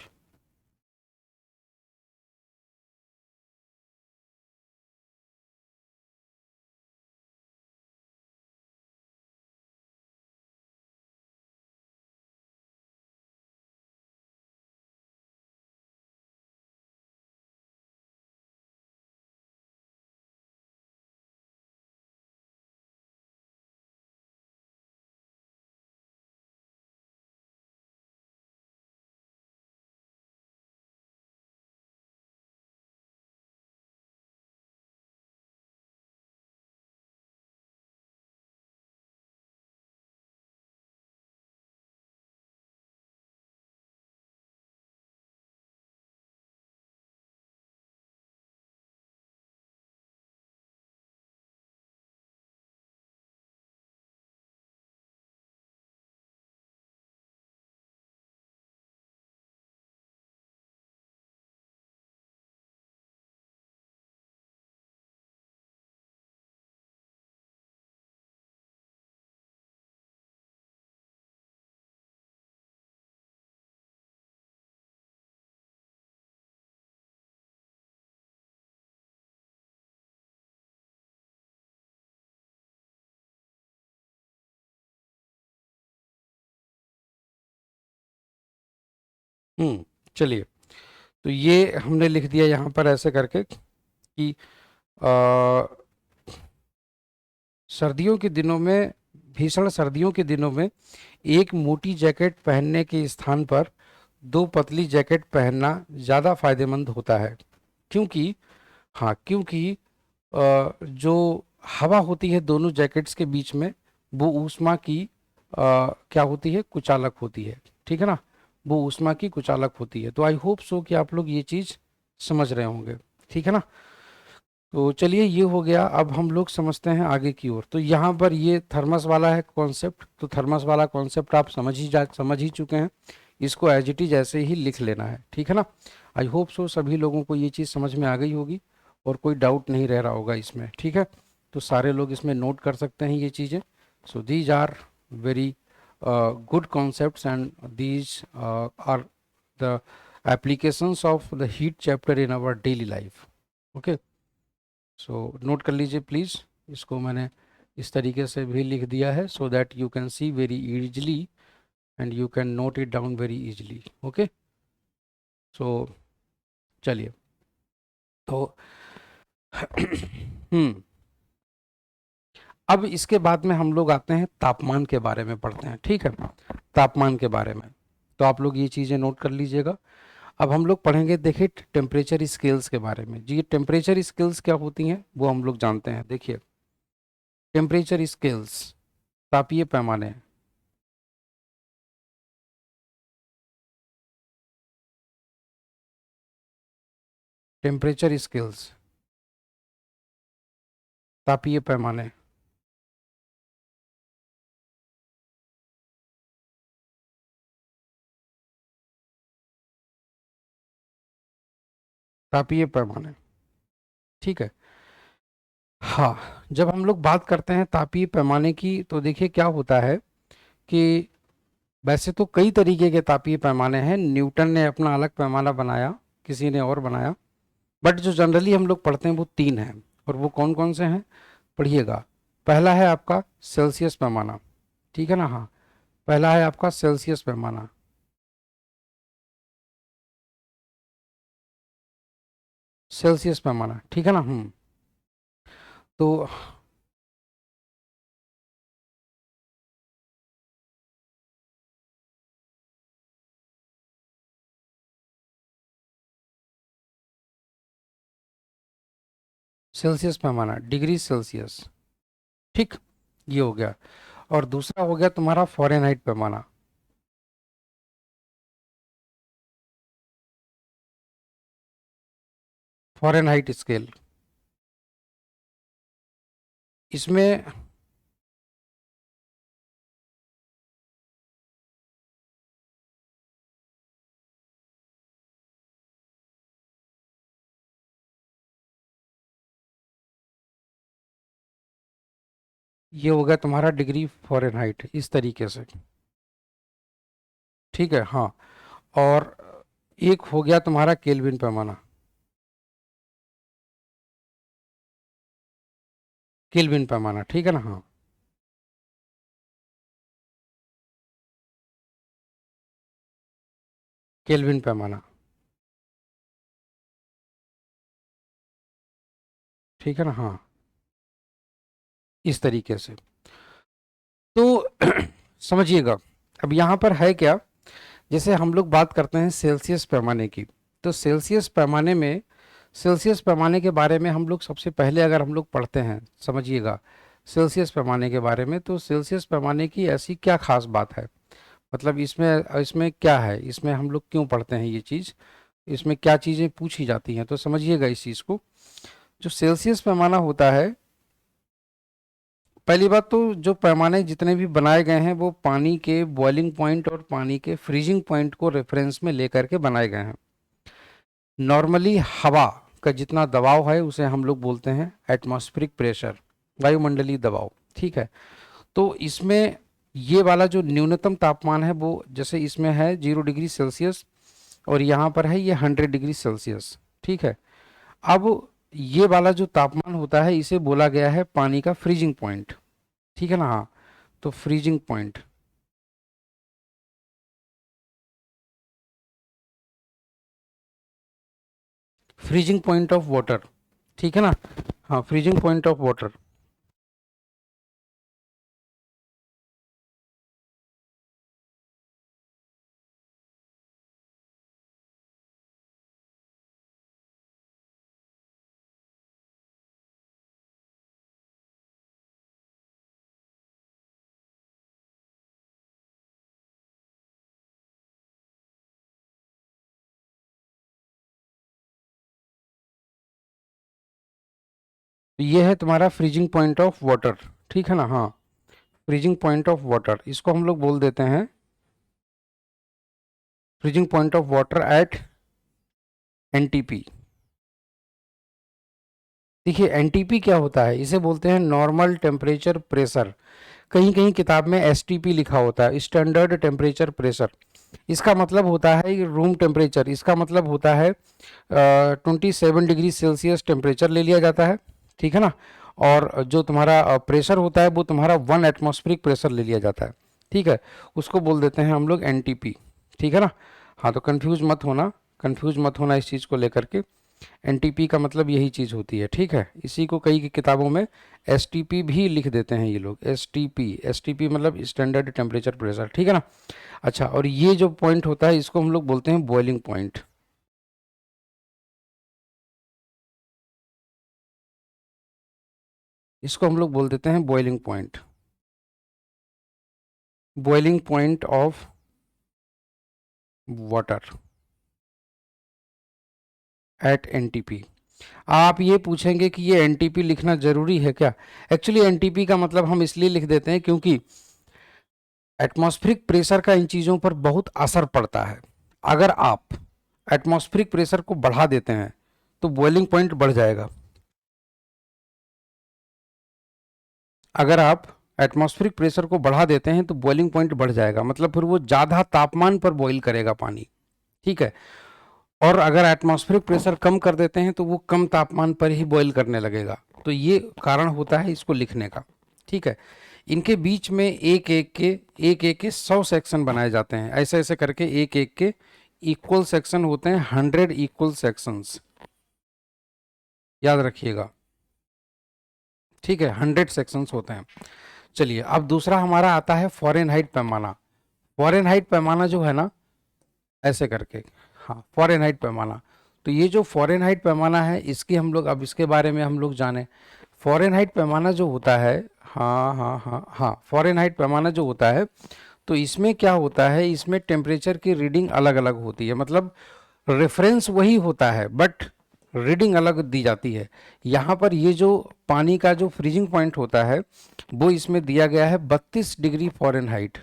चलिए, तो ये हमने लिख दिया यहाँ पर ऐसे करके कि आ, सर्दियों के दिनों में, भीषण सर्दियों के दिनों में एक मोटी जैकेट पहनने के स्थान पर दो पतली जैकेट पहनना ज़्यादा फायदेमंद होता है, क्योंकि, हाँ, क्योंकि जो हवा होती है दोनों जैकेट्स के बीच में, वो ऊष्मा की क्या होती है, कुचालक होती है, ठीक है ना, वो ऊष्मा की कुचालक होती है। तो आई होप सो कि आप लोग ये चीज़ समझ रहे होंगे, ठीक है ना। तो चलिए, ये हो गया। अब हम लोग समझते हैं आगे की ओर। तो यहाँ पर ये थर्मस वाला है कॉन्सेप्ट, तो थर्मस वाला कॉन्सेप्ट आप समझ ही चुके हैं। इसको एज इट इज ऐसे ही लिख लेना है, ठीक है ना। आई होप सो सभी लोगों को ये चीज़ समझ में आ गई होगी और कोई डाउट नहीं रह रहा होगा इसमें, ठीक है। तो सारे लोग इसमें नोट कर सकते हैं ये चीज़ें। So these are very good concepts and these are the applications of the heat chapter in our daily life. Okay, so note कर लीजिए प्लीज़। इसको मैंने इस तरीके से भी लिख दिया है so that you can see very easily and you can note it down very easily. Okay, so चलिए, तो अब इसके बाद में हम लोग आते हैं तापमान के बारे में पढ़ते हैं, ठीक है, तापमान के बारे में। तो आप लोग ये चीज़ें नोट कर लीजिएगा। अब हम लोग पढ़ेंगे, देखिए, टेम्परेचर स्केल्स के बारे में। जी, ये टेम्परेचर स्केल्स क्या होती हैं वो हम लोग जानते हैं। देखिए, टेम्परेचर स्केल्स, तापीय पैमाने, टेम्परेचर स्केल्स, तापीय पैमाने, तापीय पैमाने, ठीक है। हाँ, जब हम लोग बात करते हैं तापीय पैमाने की, तो देखिए क्या होता है कि वैसे तो कई तरीके के तापीय पैमाने हैं। न्यूटन ने अपना अलग पैमाना बनाया, किसी ने और बनाया, बट जो जनरली हम लोग पढ़ते हैं वो तीन हैं। और वो कौन कौन से हैं, पढ़िएगा। पहला है आपका सेल्सियस पैमाना, ठीक है ना, हाँ, पहला है आपका सेल्सियस पैमाना। सेल्सियस पैमाना, ठीक है ना। तो सेल्सियस पैमाना, डिग्री सेल्सियस, ठीक, ये हो गया। और दूसरा हो गया तुम्हारा फ़ारेनहाइट पैमाना। फ़ारेनहाइट स्केल, इसमें ये हो गया तुम्हारा डिग्री फ़ारेनहाइट, इस तरीके से, ठीक है, हाँ। और एक हो गया तुम्हारा केल्विन पैमाना, केल्विन पैमाना, ठीक है ना, हाँ, केल्विन पैमाना, ठीक है ना, हाँ, इस तरीके से। तो समझिएगा, अब यहाँ पर है क्या, जैसे हम लोग बात करते हैं सेल्सियस पैमाने की, तो सेल्सियस पैमाने में, सेल्सियस पैमाने के बारे में हम लोग सबसे पहले अगर हम लोग पढ़ते हैं, समझिएगा, सेल्सियस पैमाने के बारे में, तो सेल्सियस पैमाने की ऐसी क्या खास बात है, मतलब इसमें इसमें क्या है, इसमें हम लोग क्यों पढ़ते हैं ये चीज़, इसमें क्या चीज़ें पूछी जाती हैं, तो समझिएगा इस चीज़ को। जो सेल्सियस पैमाना होता है, पहली बात तो जो पैमाने जितने भी बनाए गए हैं वो पानी के बॉइलिंग पॉइंट और पानी के फ्रीजिंग पॉइंट को रेफरेंस में लेकर के बनाए गए हैं। नॉर्मली हवा का जितना दबाव है उसे हम लोग बोलते हैं एटमॉस्फेरिक प्रेशर, वायुमंडलीय दबाव, ठीक है। तो इसमें ये वाला जो न्यूनतम तापमान है वो जैसे इसमें है 0 डिग्री सेल्सियस, और यहाँ पर है ये 100 डिग्री सेल्सियस, ठीक है। अब ये वाला जो तापमान होता है इसे बोला गया है पानी का फ्रीजिंग पॉइंट, ठीक है ना, हाँ। तो freezing point, freezing point of water, ठीक है ना। हाँ, फ्रीजिंग पॉइंट ऑफ वाटर। तो ये है तुम्हारा फ्रीजिंग पॉइंट ऑफ वाटर, ठीक है ना। हाँ, फ्रीजिंग पॉइंट ऑफ वाटर, इसको हम लोग बोल देते हैं freezing point of water at NTP. देखिए एनटीपी क्या होता है, इसे बोलते हैं नॉर्मल टेम्परेचर प्रेशर। कहीं कहीं किताब में एसटीपी लिखा होता है, स्टैंडर्ड टेम्परेचर प्रेशर। इसका मतलब होता है रूम टेम्परेचर, इसका मतलब होता है 27 डिग्री सेल्सियस टेम्परेचर ले लिया जाता है, ठीक है ना। और जो तुम्हारा प्रेशर होता है वो तुम्हारा 1 एटमॉस्फेरिक प्रेशर ले लिया जाता है, ठीक है। उसको बोल देते हैं हम लोग एनटीपी, ठीक है ना। हाँ, तो कंफ्यूज मत होना इस चीज़ को लेकर के। एनटीपी का मतलब यही चीज़ होती है, ठीक है। इसी को कई की किताबों में एसटीपी भी लिख देते हैं ये लोग, एसटीपी मतलब स्टैंडर्ड टेम्परेचर प्रेशर, ठीक है ना। अच्छा, और ये जो पॉइंट होता है इसको हम लोग बोलते हैं बॉइलिंग पॉइंट। इसको हम लोग बोल देते हैं boiling point, boiling point of water at NTP. आप ये पूछेंगे कि ये एनटीपी लिखना जरूरी है क्या। एक्चुअली एनटीपी का मतलब हम इसलिए लिख देते हैं क्योंकि एटमॉस्फेरिक प्रेशर का इन चीज़ों पर बहुत असर पड़ता है। अगर आप एटमॉस्फेरिक प्रेशर को बढ़ा देते हैं तो बॉइलिंग पॉइंट बढ़ जाएगा। अगर आप एटमॉस्फेरिक प्रेशर को बढ़ा देते हैं तो बॉइलिंग पॉइंट बढ़ जाएगा, मतलब फिर वो ज़्यादा तापमान पर बॉईल करेगा पानी, ठीक है। और अगर एटमॉस्फेरिक प्रेशर कम कर देते हैं तो वो कम तापमान पर ही बॉईल करने लगेगा। तो ये कारण होता है इसको लिखने का, ठीक है। इनके बीच में एक एक के 100 सेक्शन बनाए जाते हैं, ऐसे ऐसे करके एक एक के इक्वल सेक्शन होते हैं, 100 इक्वल सेक्शंस, याद रखिएगा, ठीक है। 100 सेक्शंस होते हैं। चलिए, अब दूसरा हमारा आता है फॉरेनहाइट पैमाना। फॉरेनहाइट पैमाना जो है ना, ऐसे करके, हाँ, फॉरेनहाइट पैमाना। तो ये जो फॉरेनहाइट पैमाना है इसकी हम लोग अब इसके बारे में हम लोग जाने। फॉरेनहाइट पैमाना जो होता है, हाँ हाँ हाँ हाँ, फॉरेनहाइट पैमाना जो होता है, तो इसमें क्या होता है, इसमें टेम्परेचर की रीडिंग अलग अलग होती है, मतलब रेफरेंस वही होता है बट रीडिंग अलग दी जाती है। यहाँ पर ये जो पानी का जो फ्रीजिंग पॉइंट होता है वो इसमें दिया गया है 32 डिग्री फ़ारेनहाइट,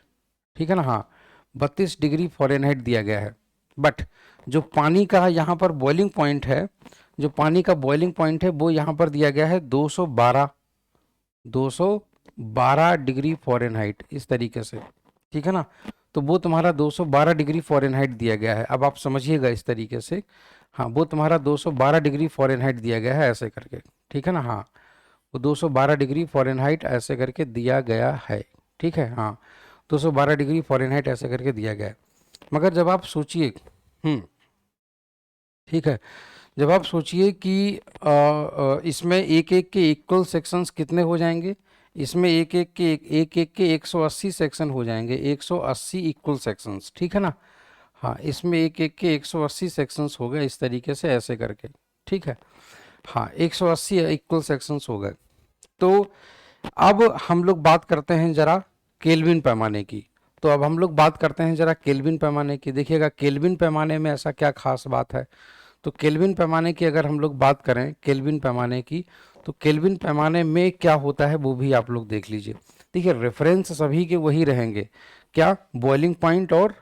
ठीक है ना। हाँ, 32 डिग्री फ़ारेनहाइट दिया गया है। बट जो पानी का यहाँ पर बॉइलिंग पॉइंट है, जो पानी का बॉइलिंग पॉइंट है वो यहाँ पर दिया गया है 212 डिग्री फ़ारेनहाइट, इस तरीके से, ठीक है ना। तो वो तुम्हारा 212 डिग्री फ़ारेनहाइट दिया गया है। अब आप समझिएगा इस तरीके से, हाँ, वो तुम्हारा 212 डिग्री फ़ारेनहाइट दिया गया है ऐसे करके, ठीक है ना। हाँ, वो 212 डिग्री फ़ारेनहाइट ऐसे करके दिया गया है, ठीक है। हाँ, 212 डिग्री फ़ारेनहाइट ऐसे करके दिया गया है। मगर जब आप सोचिए, हम्म, ठीक है, जब आप सोचिए कि इसमें एक एक के इक्वल सेक्शंस कितने हो जाएंगे, इसमें एक एक के 180 सेक्शन हो जाएंगे, 180 इक्वल सेक्शंस, ठीक है ना। हाँ, इसमें एक एक के 180 सेक्शंस हो गए इस तरीके से ऐसे करके, ठीक है। हाँ, 180 इक्वल सेक्शंस हो गए। तो अब हम लोग बात करते हैं जरा केल्विन पैमाने की। तो अब हम लोग बात करते हैं जरा केल्विन पैमाने की। देखिएगा केल्विन पैमाने में ऐसा क्या खास बात है। तो केल्विन पैमाने की अगर हम लोग बात करें केल्विन पैमाने की, तो केल्विन पैमाने में क्या होता है वो भी आप लोग देख लीजिए। देखिए रेफरेंस सभी के वही रहेंगे, क्या, बॉइलिंग पॉइंट और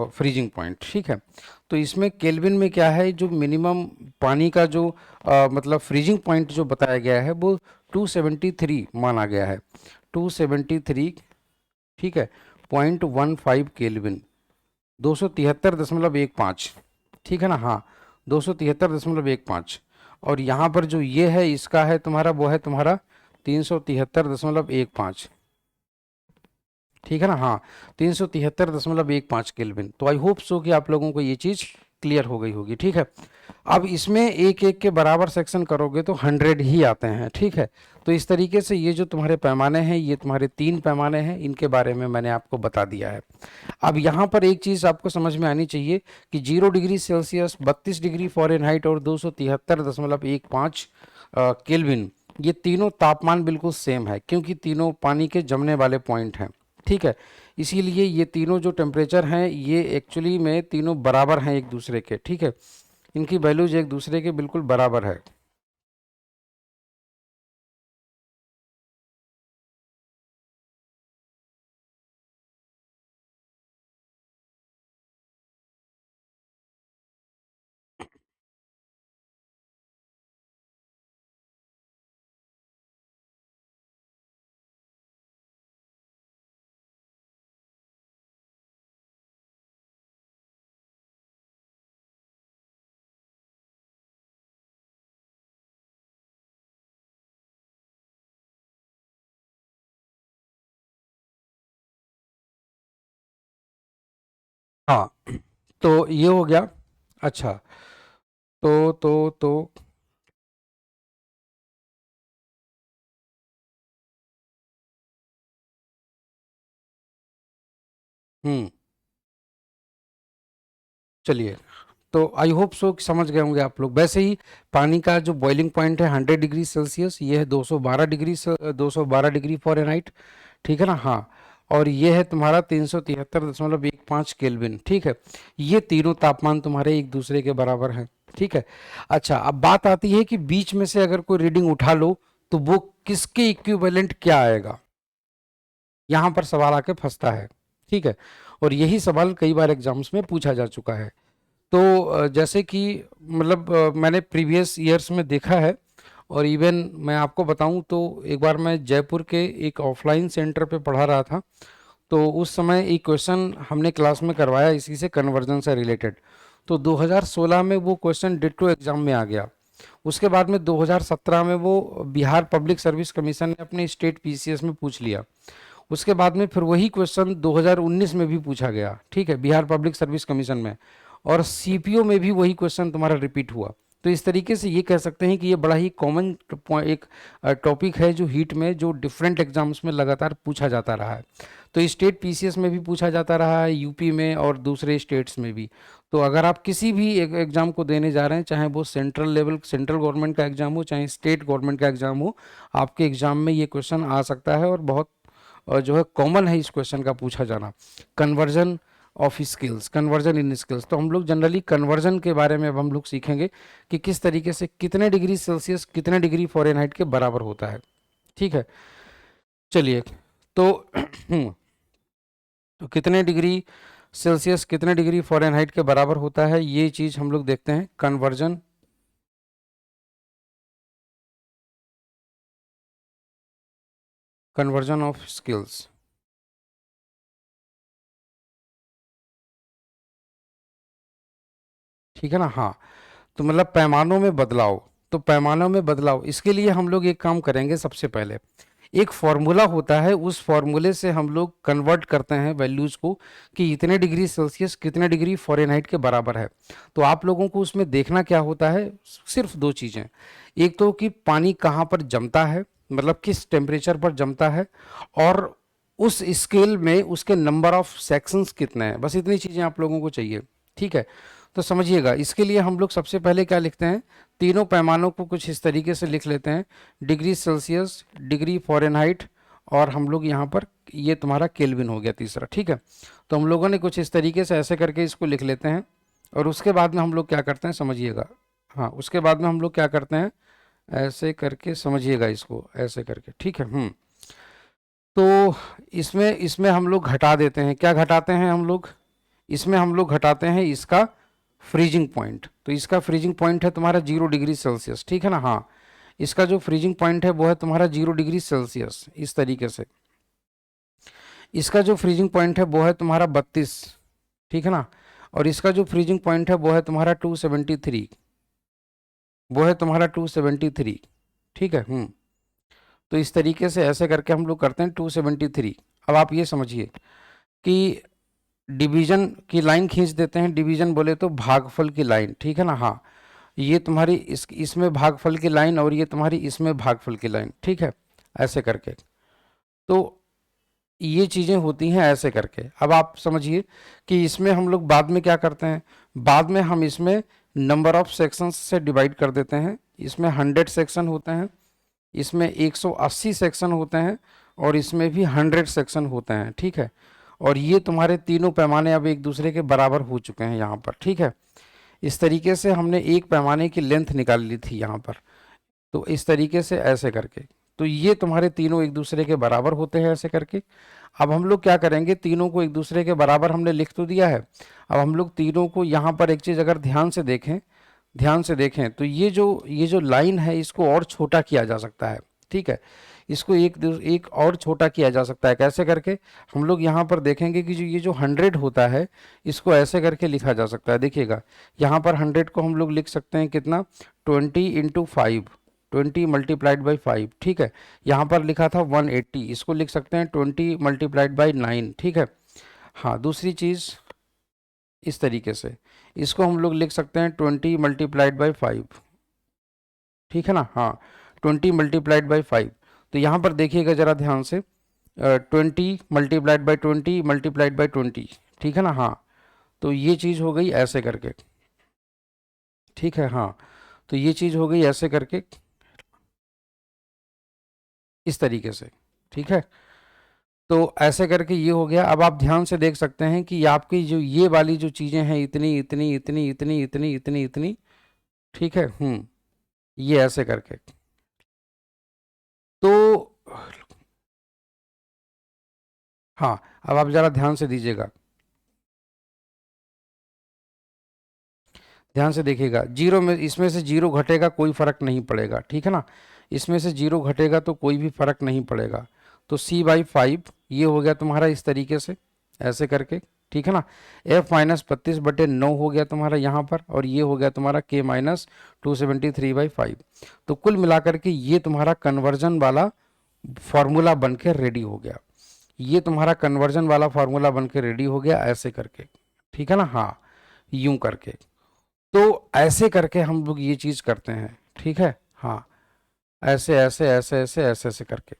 फ्रीजिंग पॉइंट, ठीक है। तो इसमें केल्विन में क्या है, जो मिनिमम पानी का जो मतलब फ्रीजिंग पॉइंट जो बताया गया है वो 273 माना गया है, 273, ठीक है, 0.15 केल्विन, 273.15, ठीक है ना। हाँ, 273.15। और यहाँ पर जो ये है इसका है तुम्हारा, वो है तुम्हारा 373.15, ठीक है ना। हाँ, 373.15 केल्विन। तो आई होप सो कि आप लोगों को ये चीज़ क्लियर हो गई होगी, ठीक है। अब इसमें एक एक के बराबर सेक्शन करोगे तो 100 ही आते हैं, ठीक है। तो इस तरीके से ये जो तुम्हारे पैमाने हैं, ये तुम्हारे 3 पैमाने हैं, इनके बारे में मैंने आपको बता दिया है। अब यहाँ पर एक चीज़ आपको समझ में आनी चाहिए कि 0 डिग्री सेल्सियस, 32 डिग्री फ़ारेनहाइट और 273.15 केल्विन, ये तीनों तापमान बिल्कुल सेम है, क्योंकि तीनों पानी के जमने वाले पॉइंट हैं, ठीक है। इसीलिए ये तीनों जो टेम्परेचर हैं, ये एक्चुअली में तीनों बराबर हैं एक दूसरे के, ठीक है। इनकी वैल्यूज एक दूसरे के बिल्कुल बराबर है। हाँ, तो ये हो गया। अच्छा, तो हम्म, चलिए, तो आई होप सो समझ गए होंगे आप लोग। वैसे ही पानी का जो बॉइलिंग पॉइंट है 100 डिग्री सेल्सियस, ये है 212 डिग्री फ़ारेनहाइट, ठीक है ना। हाँ, और ये है तुम्हारा 373.15 केल्विन, ठीक है। ये तीनों तापमान तुम्हारे एक दूसरे के बराबर हैं, ठीक है। अच्छा, अब बात आती है कि बीच में से अगर कोई रीडिंग उठा लो तो वो किसके इक्विवेलेंट क्या आएगा, यहाँ पर सवाल आके फंसता है, ठीक है। और यही सवाल कई बार एग्जाम्स में पूछा जा चुका है। तो जैसे कि मतलब मैंने प्रीवियस ईयर्स में देखा है, और इवन मैं आपको बताऊं तो एक बार मैं जयपुर के एक ऑफलाइन सेंटर पे पढ़ा रहा था, तो उस समय एक क्वेश्चन हमने क्लास में करवाया इसी से, कन्वर्जन से रिलेटेड। तो 2016 में वो क्वेश्चन डिट्टो एग्जाम में आ गया। उसके बाद में 2017 में वो बिहार पब्लिक सर्विस कमीशन ने अपने स्टेट पीसीएस में पूछ लिया। उसके बाद में फिर वही क्वेश्चन 2019 में भी पूछा गया, ठीक है, बिहार पब्लिक सर्विस कमीशन में। और सीपीओ में भी वही क्वेश्चन तुम्हारा रिपीट हुआ। तो इस तरीके से ये कह सकते हैं कि ये बड़ा ही कॉमन एक टॉपिक है, जो हीट में जो डिफरेंट एग्जाम्स में लगातार पूछा जाता रहा है। तो स्टेट पीसीएस में भी पूछा जाता रहा है, यूपी में और दूसरे स्टेट्स में भी। तो अगर आप किसी भी एक एग्जाम को देने जा रहे हैं, चाहे वो सेंट्रल लेवल सेंट्रल गवर्नमेंट का एग्जाम हो, चाहे स्टेट गवर्नमेंट का एग्जाम हो, आपके एग्जाम में ये क्वेश्चन आ सकता है, और बहुत जो है कॉमन है इस क्वेश्चन का पूछा जाना। Conversion of skills, conversion in skills, तो हम लोग जनरली कन्वर्जन के बारे में अब हम लोग सीखेंगे कि किस तरीके से कितने डिग्री सेल्सियस कितने डिग्री फ़ारेनहाइट के बराबर होता है, ठीक है। चलिए, तो तो कितने डिग्री सेल्सियस कितने डिग्री फ़ारेनहाइट के बराबर होता है, ये चीज़ हम लोग देखते हैं। कन्वर्जन, कन्वर्जन ऑफ स्किल्स, ठीक है ना। हाँ, तो मतलब पैमानों में बदलाव, तो पैमानों में बदलाव, इसके लिए हम लोग एक काम करेंगे। सबसे पहले एक फॉर्मूला होता है, उस फॉर्मूले से हम लोग कन्वर्ट करते हैं वैल्यूज़ को, कि इतने डिग्री सेल्सियस कितने डिग्री फ़ारेनहाइट के बराबर है। तो आप लोगों को उसमें देखना क्या होता है, सिर्फ दो चीज़ें। एक तो कि पानी कहाँ पर जमता है, मतलब किस टेम्परेचर पर जमता है, और उस स्केल में उसके नंबर ऑफ सेक्शंस कितने हैं, बस इतनी चीज़ें आप लोगों को चाहिए, ठीक है। तो समझिएगा, इसके लिए हम लोग सबसे पहले क्या लिखते हैं, तीनों पैमानों को कुछ इस तरीके से लिख लेते हैं, डिग्री सेल्सियस, डिग्री फ़ारेनहाइट, और हम लोग यहाँ पर ये तुम्हारा केल्विन हो गया तीसरा, ठीक है। तो हम लोगों ने कुछ इस तरीके से ऐसे करके इसको लिख लेते हैं। और उसके बाद में हम लोग क्या करते हैं समझिएगा, हाँ, उसके बाद में हम लोग क्या करते हैं, ऐसे करके समझिएगा इसको, ऐसे करके, ठीक है। तो इसमें इसमें हम लोग घटा देते हैं, क्या घटाते हैं हम लोग, इसमें हम लोग घटाते हैं इसका फ्रीजिंग पॉइंट। तो इसका फ्रीजिंग पॉइंट है तुम्हारा 0 डिग्री सेल्सियस, ठीक है ना। हाँ, इसका जो फ्रीजिंग पॉइंट है वो है तुम्हारा 0 डिग्री सेल्सियस, इस तरीके से। इसका जो फ्रीजिंग पॉइंट है वो है तुम्हारा 32, ठीक है ना। और इसका जो फ्रीजिंग पॉइंट है वो है तुम्हारा 273, वो है तुम्हारा 273, ठीक है। तो इस तरीके से ऐसे करके हम लोग करते हैं 273। अब आप ये समझिए कि डिवीजन की लाइन खींच देते हैं, डिवीजन बोले तो भागफल की लाइन, ठीक है ना। हाँ, ये तुम्हारी इसमें भागफल की लाइन और ये तुम्हारी इसमें भागफल की लाइन, ठीक है, ऐसे करके। तो ये चीजें होती हैं ऐसे करके। अब आप समझिए कि इसमें हम लोग बाद में क्या करते हैं, बाद में हम इसमें नंबर ऑफ सेक्शंस से डिवाइड कर देते हैं। इसमें 100 सेक्शन होते हैं, इसमें 180 सेक्शन होते हैं और इसमें भी 100 सेक्शन होते हैं, ठीक है। और ये तुम्हारे तीनों पैमाने अब एक दूसरे के बराबर हो चुके हैं यहाँ पर, ठीक है। इस तरीके से हमने एक पैमाने की लेंथ निकाल ली थी यहाँ पर, तो इस तरीके से ऐसे करके, तो ये तुम्हारे तीनों एक दूसरे के बराबर होते हैं ऐसे करके। अब हम लोग क्या करेंगे, तीनों को एक दूसरे के बराबर हमने लिख तो दिया है, अब हम लोग तीनों को यहाँ पर एक चीज़ अगर ध्यान से देखें, ध्यान से देखें तो ये जो लाइन है इसको और छोटा किया जा सकता है, ठीक है। इसको एक और छोटा किया जा सकता है, कैसे करके, हम लोग यहाँ पर देखेंगे कि जो ये जो 100 होता है इसको ऐसे करके लिखा जा सकता है। देखिएगा यहाँ पर 100 को हम लोग लिख सकते हैं कितना, 20 × 5, 20 मल्टीप्लाइड बाई 5, ठीक है। यहाँ पर लिखा था 180, इसको लिख सकते हैं 20 मल्टीप्लाइड बाई 9, ठीक है। हाँ, दूसरी चीज़ इस तरीके से, इसको हम लोग लिख सकते हैं 20 मल्टीप्लाइड बाई 5, ठीक है ना। हाँ, 20 मल्टीप्लाइड बाई 5। तो यहाँ पर देखिएगा ज़रा ध्यान से, 20 मल्टीप्लाइड बाई 20 मल्टीप्लाइड बाई 20, ठीक है ना। हाँ, तो ये चीज़ हो गई ऐसे करके, ठीक है। हाँ, तो ये चीज़ हो गई ऐसे करके, इस तरीके से, ठीक है। तो ऐसे करके ये हो गया। अब आप ध्यान से देख सकते हैं कि आपकी जो ये वाली जो चीज़ें हैं, इतनी इतनी इतनी इतनी इतनी इतनी इतनी, ठीक है। ये ऐसे करके, तो हाँ, अब आप ज़रा ध्यान से दीजिएगा, ध्यान से देखिएगा, जीरो में इसमें से जीरो घटेगा कोई फर्क नहीं पड़ेगा, ठीक है ना। इसमें से जीरो घटेगा तो कोई भी फर्क नहीं पड़ेगा। तो C/5 ये हो गया तुम्हारा इस तरीके से ऐसे करके, ठीक है ना। F-32/9 हो गया तुम्हारा यहाँ पर, और ये हो गया तुम्हारा K-273/5। तो कुल मिलाकर के ये तुम्हारा कन्वर्जन वाला फॉर्मूला बन के रेडी हो गया। ये तुम्हारा कन्वर्जन वाला फॉर्मूला बन के रेडी हो गया ऐसे करके, ठीक है ना। हाँ, यूं करके, तो ऐसे करके हम लोग ये चीज करते हैं, ठीक है। हाँ, ऐसे ऐसे ऐसे ऐसे ऐसे ऐसे करके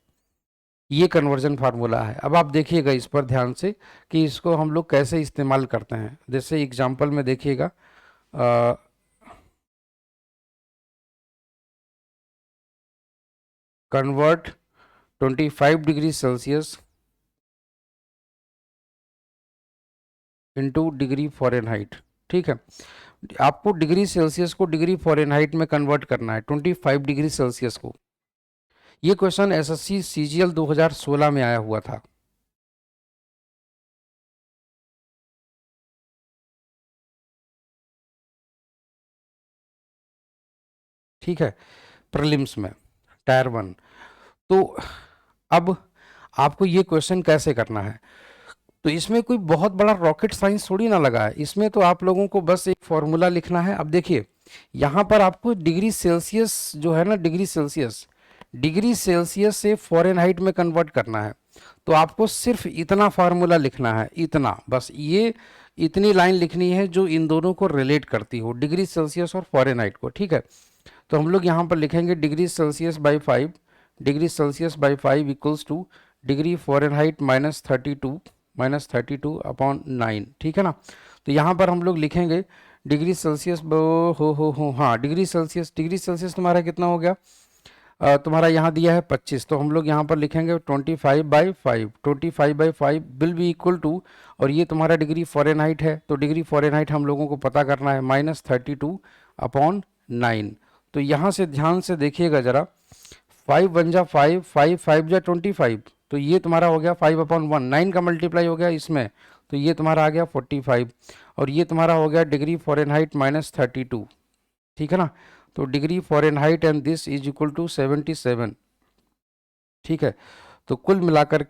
ये कन्वर्जन फार्मूला है। अब आप देखिएगा इस पर ध्यान से कि इसको हम लोग कैसे इस्तेमाल करते हैं। जैसे एग्जांपल में देखिएगा, convert 25 degree Celsius into degree Fahrenheit, ठीक है। आपको डिग्री सेल्सियस को डिग्री फ़ारेनहाइट में कन्वर्ट करना है, 25 डिग्री सेल्सियस को। ये क्वेश्चन एसएससी सीजीएल 2016 में आया हुआ था, ठीक है, प्रीलिम्स में, टायर 1। तो अब आपको ये क्वेश्चन कैसे करना है, तो इसमें कोई बहुत बड़ा रॉकेट साइंस थोड़ी ना लगा है। इसमें तो आप लोगों को बस एक फॉर्मूला लिखना है। अब देखिए यहाँ पर आपको डिग्री सेल्सियस जो है ना, डिग्री सेल्सियस से फ़ारेनहाइट में कन्वर्ट करना है। तो आपको सिर्फ इतना फार्मूला लिखना है, इतना बस, ये इतनी लाइन लिखनी है जो इन दोनों को रिलेट करती हो, डिग्री सेल्सियस और फ़ारेनहाइट को, ठीक है। तो हम लोग यहाँ पर लिखेंगे degree Celsius by 5, degree Celsius by 5 equals two degree Fahrenheit -32/9, ठीक है ना। तो यहाँ पर हम लोग लिखेंगे डिग्री सेल्सियस हो हाँ, डिग्री सेल्सियस तुम्हारा कितना हो गया, तुम्हारा यहाँ दिया है 25, तो हम लोग यहाँ पर लिखेंगे 25/5, 25/5 विल बी इक्वल टू, और ये तुम्हारा डिग्री फ़ारेनहाइट है, तो डिग्री फ़ारेनहाइट हम लोगों को पता करना है -32/9। तो यहाँ से ध्यान से देखिएगा ज़रा, 5 1 जा 5, 5 5 जा 25, तो ये तुम्हारा हो गया 5/1, 9 का मल्टीप्लाई हो गया इसमें, तो ये तुम्हारा आ गया 45, और ये तुम्हारा हो गया डिग्री फ़ारेनहाइट -32, ठीक है ना। तो degree Fahrenheit and this is equal to 77, ठीक है। तो कुल मिलाकर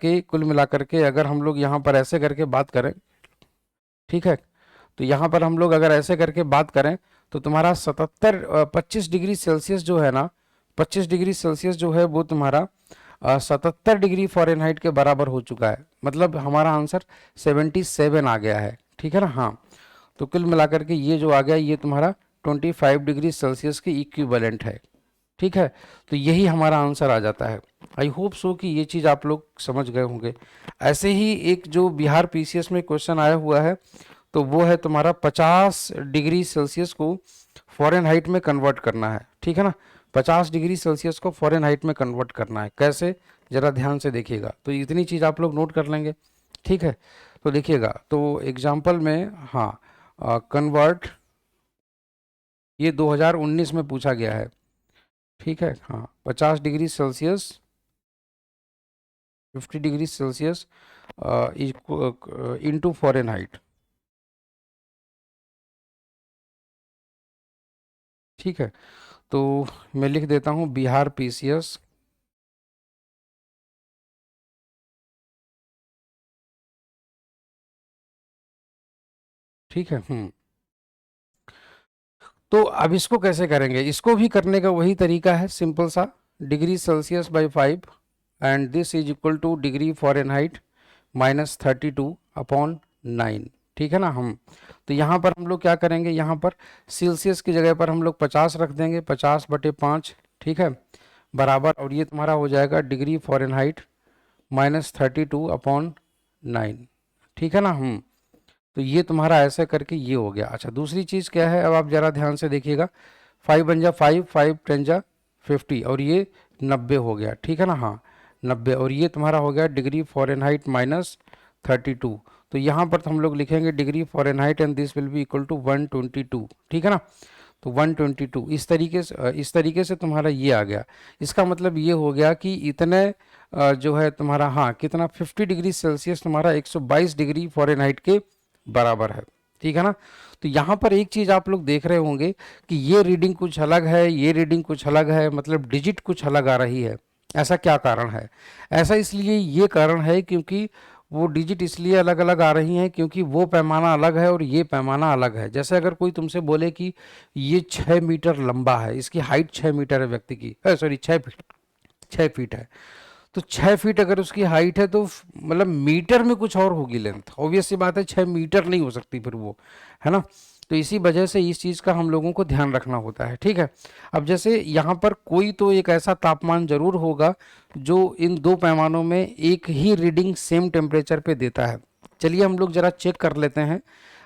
के अगर हम लोग यहाँ पर ऐसे करके बात करें, ठीक है, तो यहाँ पर हम लोग अगर ऐसे करके बात करें तो तुम्हारा 25 डिग्री सेल्सियस जो है ना, 25 डिग्री सेल्सियस जो है वो तुम्हारा 77 डिग्री फ़ारेनहाइट के बराबर हो चुका है। मतलब हमारा आंसर 77 आ गया है, ठीक है ना। हाँ, तो कुल मिलाकर के ये जो आ गया ये तुम्हारा 25 डिग्री सेल्सियस के इक्विवेलेंट है, ठीक है। तो यही हमारा आंसर आ जाता है। आई होप सो कि ये चीज़ आप लोग समझ गए होंगे। ऐसे ही एक जो बिहार पीसीएस में क्वेश्चन आया हुआ है, तो वो है तुम्हारा 50 डिग्री सेल्सियस को फ़ारेनहाइट में कन्वर्ट करना है, ठीक है ना। 50 डिग्री सेल्सियस को फ़ारेनहाइट में कन्वर्ट करना है, कैसे, ज़रा ध्यान से देखिएगा। तो इतनी चीज़ आप लोग नोट कर लेंगे, ठीक है। तो देखिएगा, तो एग्जाम्पल में, हाँ, कन्वर्ट, ये 2019 में पूछा गया है, ठीक है। हाँ, 50 degree Celsius, 50 degree Celsius into Fahrenheit, ठीक है। तो मैं लिख देता हूँ बिहार पीसीएस, ठीक है। तो अब इसको कैसे करेंगे, इसको भी करने का वही तरीका है, सिंपल सा, degree Celsius by 5 and this is equal two degree Fahrenheit minus 32/9, ठीक है ना। तो यहाँ पर हम लोग क्या करेंगे, यहाँ पर सेल्सियस की जगह पर हम लोग 50 रख देंगे, 50/5, ठीक है, बराबर, और ये तुम्हारा हो जाएगा डिग्री फ़ारेनहाइट माइनस 32/9, ठीक है ना। तो ये तुम्हारा ऐसे करके ये हो गया। अच्छा, दूसरी चीज़ क्या है, अब आप ज़रा ध्यान से देखिएगा, 5 बन जा 5, 5 10 जा 50, और ये 90 हो गया, ठीक है ना। हाँ, 90, और ये तुम्हारा हो गया डिग्री फ़ारेनहाइट माइनस 32। तो यहाँ पर हम लोग लिखेंगे degree Fahrenheit and this will be equal to 122, ठीक है ना। तो 122 इस तरीके से तुम्हारा ये आ गया। इसका मतलब ये हो गया कि इतने जो है तुम्हारा, हाँ, कितना, 50 डिग्री सेल्सियस तुम्हारा 122 डिग्री फ़ारेनहाइट के बराबर है, ठीक है ना। तो यहाँ पर एक चीज़ आप लोग देख रहे होंगे कि ये रीडिंग कुछ अलग है, ये रीडिंग कुछ अलग है, मतलब डिजिट कुछ अलग आ रही है। ऐसा क्या कारण है? ऐसा इसलिए ये कारण है क्योंकि वो डिजिट इसलिए अलग अलग आ रही हैं क्योंकि वो पैमाना अलग है और ये पैमाना अलग है। जैसे अगर कोई तुमसे बोले कि ये 6 मीटर लंबा है, इसकी हाइट 6 मीटर है व्यक्ति की, सॉरी 6 फीट, 6 फीट है, तो 6 फीट अगर उसकी हाइट है तो मतलब मीटर में कुछ और होगी लेंथ, ऑब्वियस सी बात है, 6 मीटर नहीं हो सकती फिर वो, है ना। तो इसी वजह से इस चीज़ का हम लोगों को ध्यान रखना होता है, ठीक है। अब जैसे यहाँ पर कोई तो एक ऐसा तापमान जरूर होगा जो इन दो पैमानों में एक ही रीडिंग सेम टेम्परेचर पे देता है। चलिए हम लोग ज़रा चेक कर लेते हैं,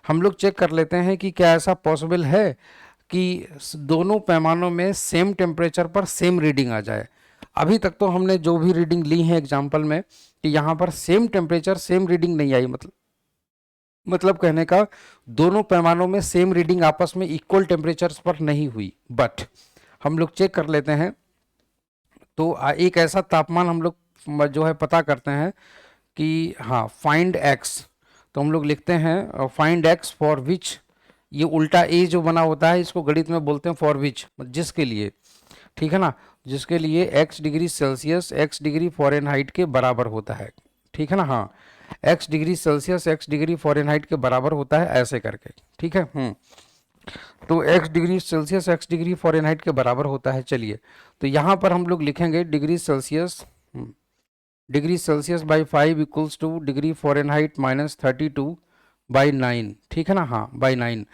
हम लोग चेक कर लेते हैं कि क्या ऐसा पॉसिबल है कि दोनों पैमानों में सेम टेम्परेचर पर सेम रीडिंग आ जाए। अभी तक तो हमने जो भी रीडिंग ली है एग्जाम्पल में, कि यहाँ पर सेम टेम्परेचर सेम रीडिंग नहीं आई, मतलब कहने का दोनों पैमानों में सेम रीडिंग आपस में इक्वल टेम्परेचर्स पर नहीं हुई। बट हम लोग चेक कर लेते हैं, तो एक ऐसा तापमान हम लोग जो है पता करते हैं कि, हाँ, फाइंड एक्स, तो हम लोग लिखते हैं फाइंड एक्स फॉर विच, ये उल्टा ए जो बना होता है इसको गणित में बोलते हैं फॉर विच, जिसके लिए, ठीक है ना, जिसके लिए x degree Celsius x degree Fahrenheit के बराबर होता है, ठीक है ना। हाँ, x degree Celsius x degree Fahrenheit के बराबर होता है, ऐसे करके, ठीक है। तो x degree Celsius x degree Fahrenheit के बराबर होता है। चलिए, तो यहाँ पर हम लोग लिखेंगे degree Celsius by 5 equals two degree Fahrenheit minus 32/9, ठीक है ना। हाँ, बाई 9।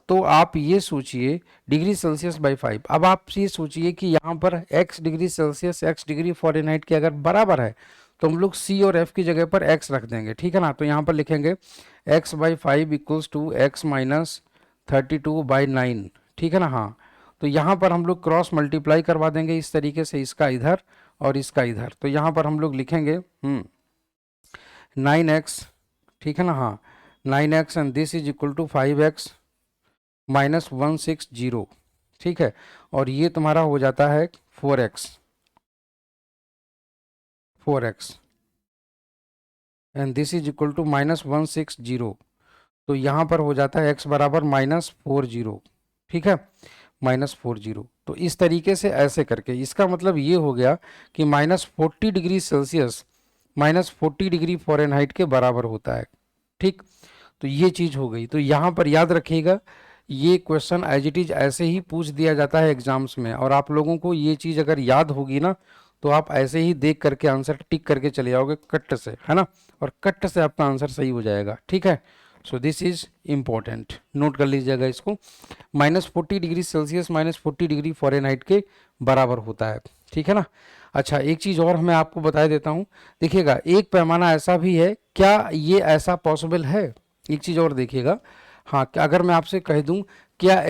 तो आप ये सोचिए डिग्री सेल्सियस बाई 5, अब आप ये सोचिए कि यहाँ पर x degree Celsius x degree Fahrenheit के अगर बराबर है तो हम लोग c और f की जगह पर x रख देंगे, ठीक है ना। तो यहाँ पर लिखेंगे x/5 equals to x minus 32/9, ठीक है ना। हाँ, तो यहाँ पर हम लोग क्रॉस मल्टीप्लाई करवा देंगे इस तरीके से, इसका इधर और इसका इधर। तो यहाँ पर हम लोग लिखेंगे 9x, ठीक है ना। हाँ, 9x and this is equal to 5x minus 160, ठीक है, और ये तुम्हारा हो जाता है 4x, 4x and this is equal to minus 160। तो यहाँ पर हो जाता है x बराबर -40, ठीक है, -40। तो इस तरीके से ऐसे करके इसका मतलब ये हो गया कि -40 डिग्री सेल्सियस -40 डिग्री फ़ारेनहाइट के बराबर होता है, ठीक। तो ये चीज़ हो गई। तो यहाँ पर याद रखिएगा, ये क्वेश्चन एज इट इज ऐसे ही पूछ दिया जाता है एग्जाम्स में, और आप लोगों को ये चीज़ अगर याद होगी ना तो आप ऐसे ही देख करके आंसर टिक करके चले जाओगे कट से, है ना। और कट से आपका आंसर सही हो जाएगा। ठीक है, so this is important, note कर लीजिएगा इसको। -40 डिग्री सेल्सियस -40 डिग्री फ़ारेनहाइट के बराबर होता है। ठीक है ना। अच्छा, एक चीज़ और मैं आपको बता देता हूँ, देखिएगा एक पैमाना ऐसा भी है, क्या ये ऐसा पॉसिबल है? एक चीज़ और देखिएगा, हाँ, अगर मैं आपसे कह दूं क्या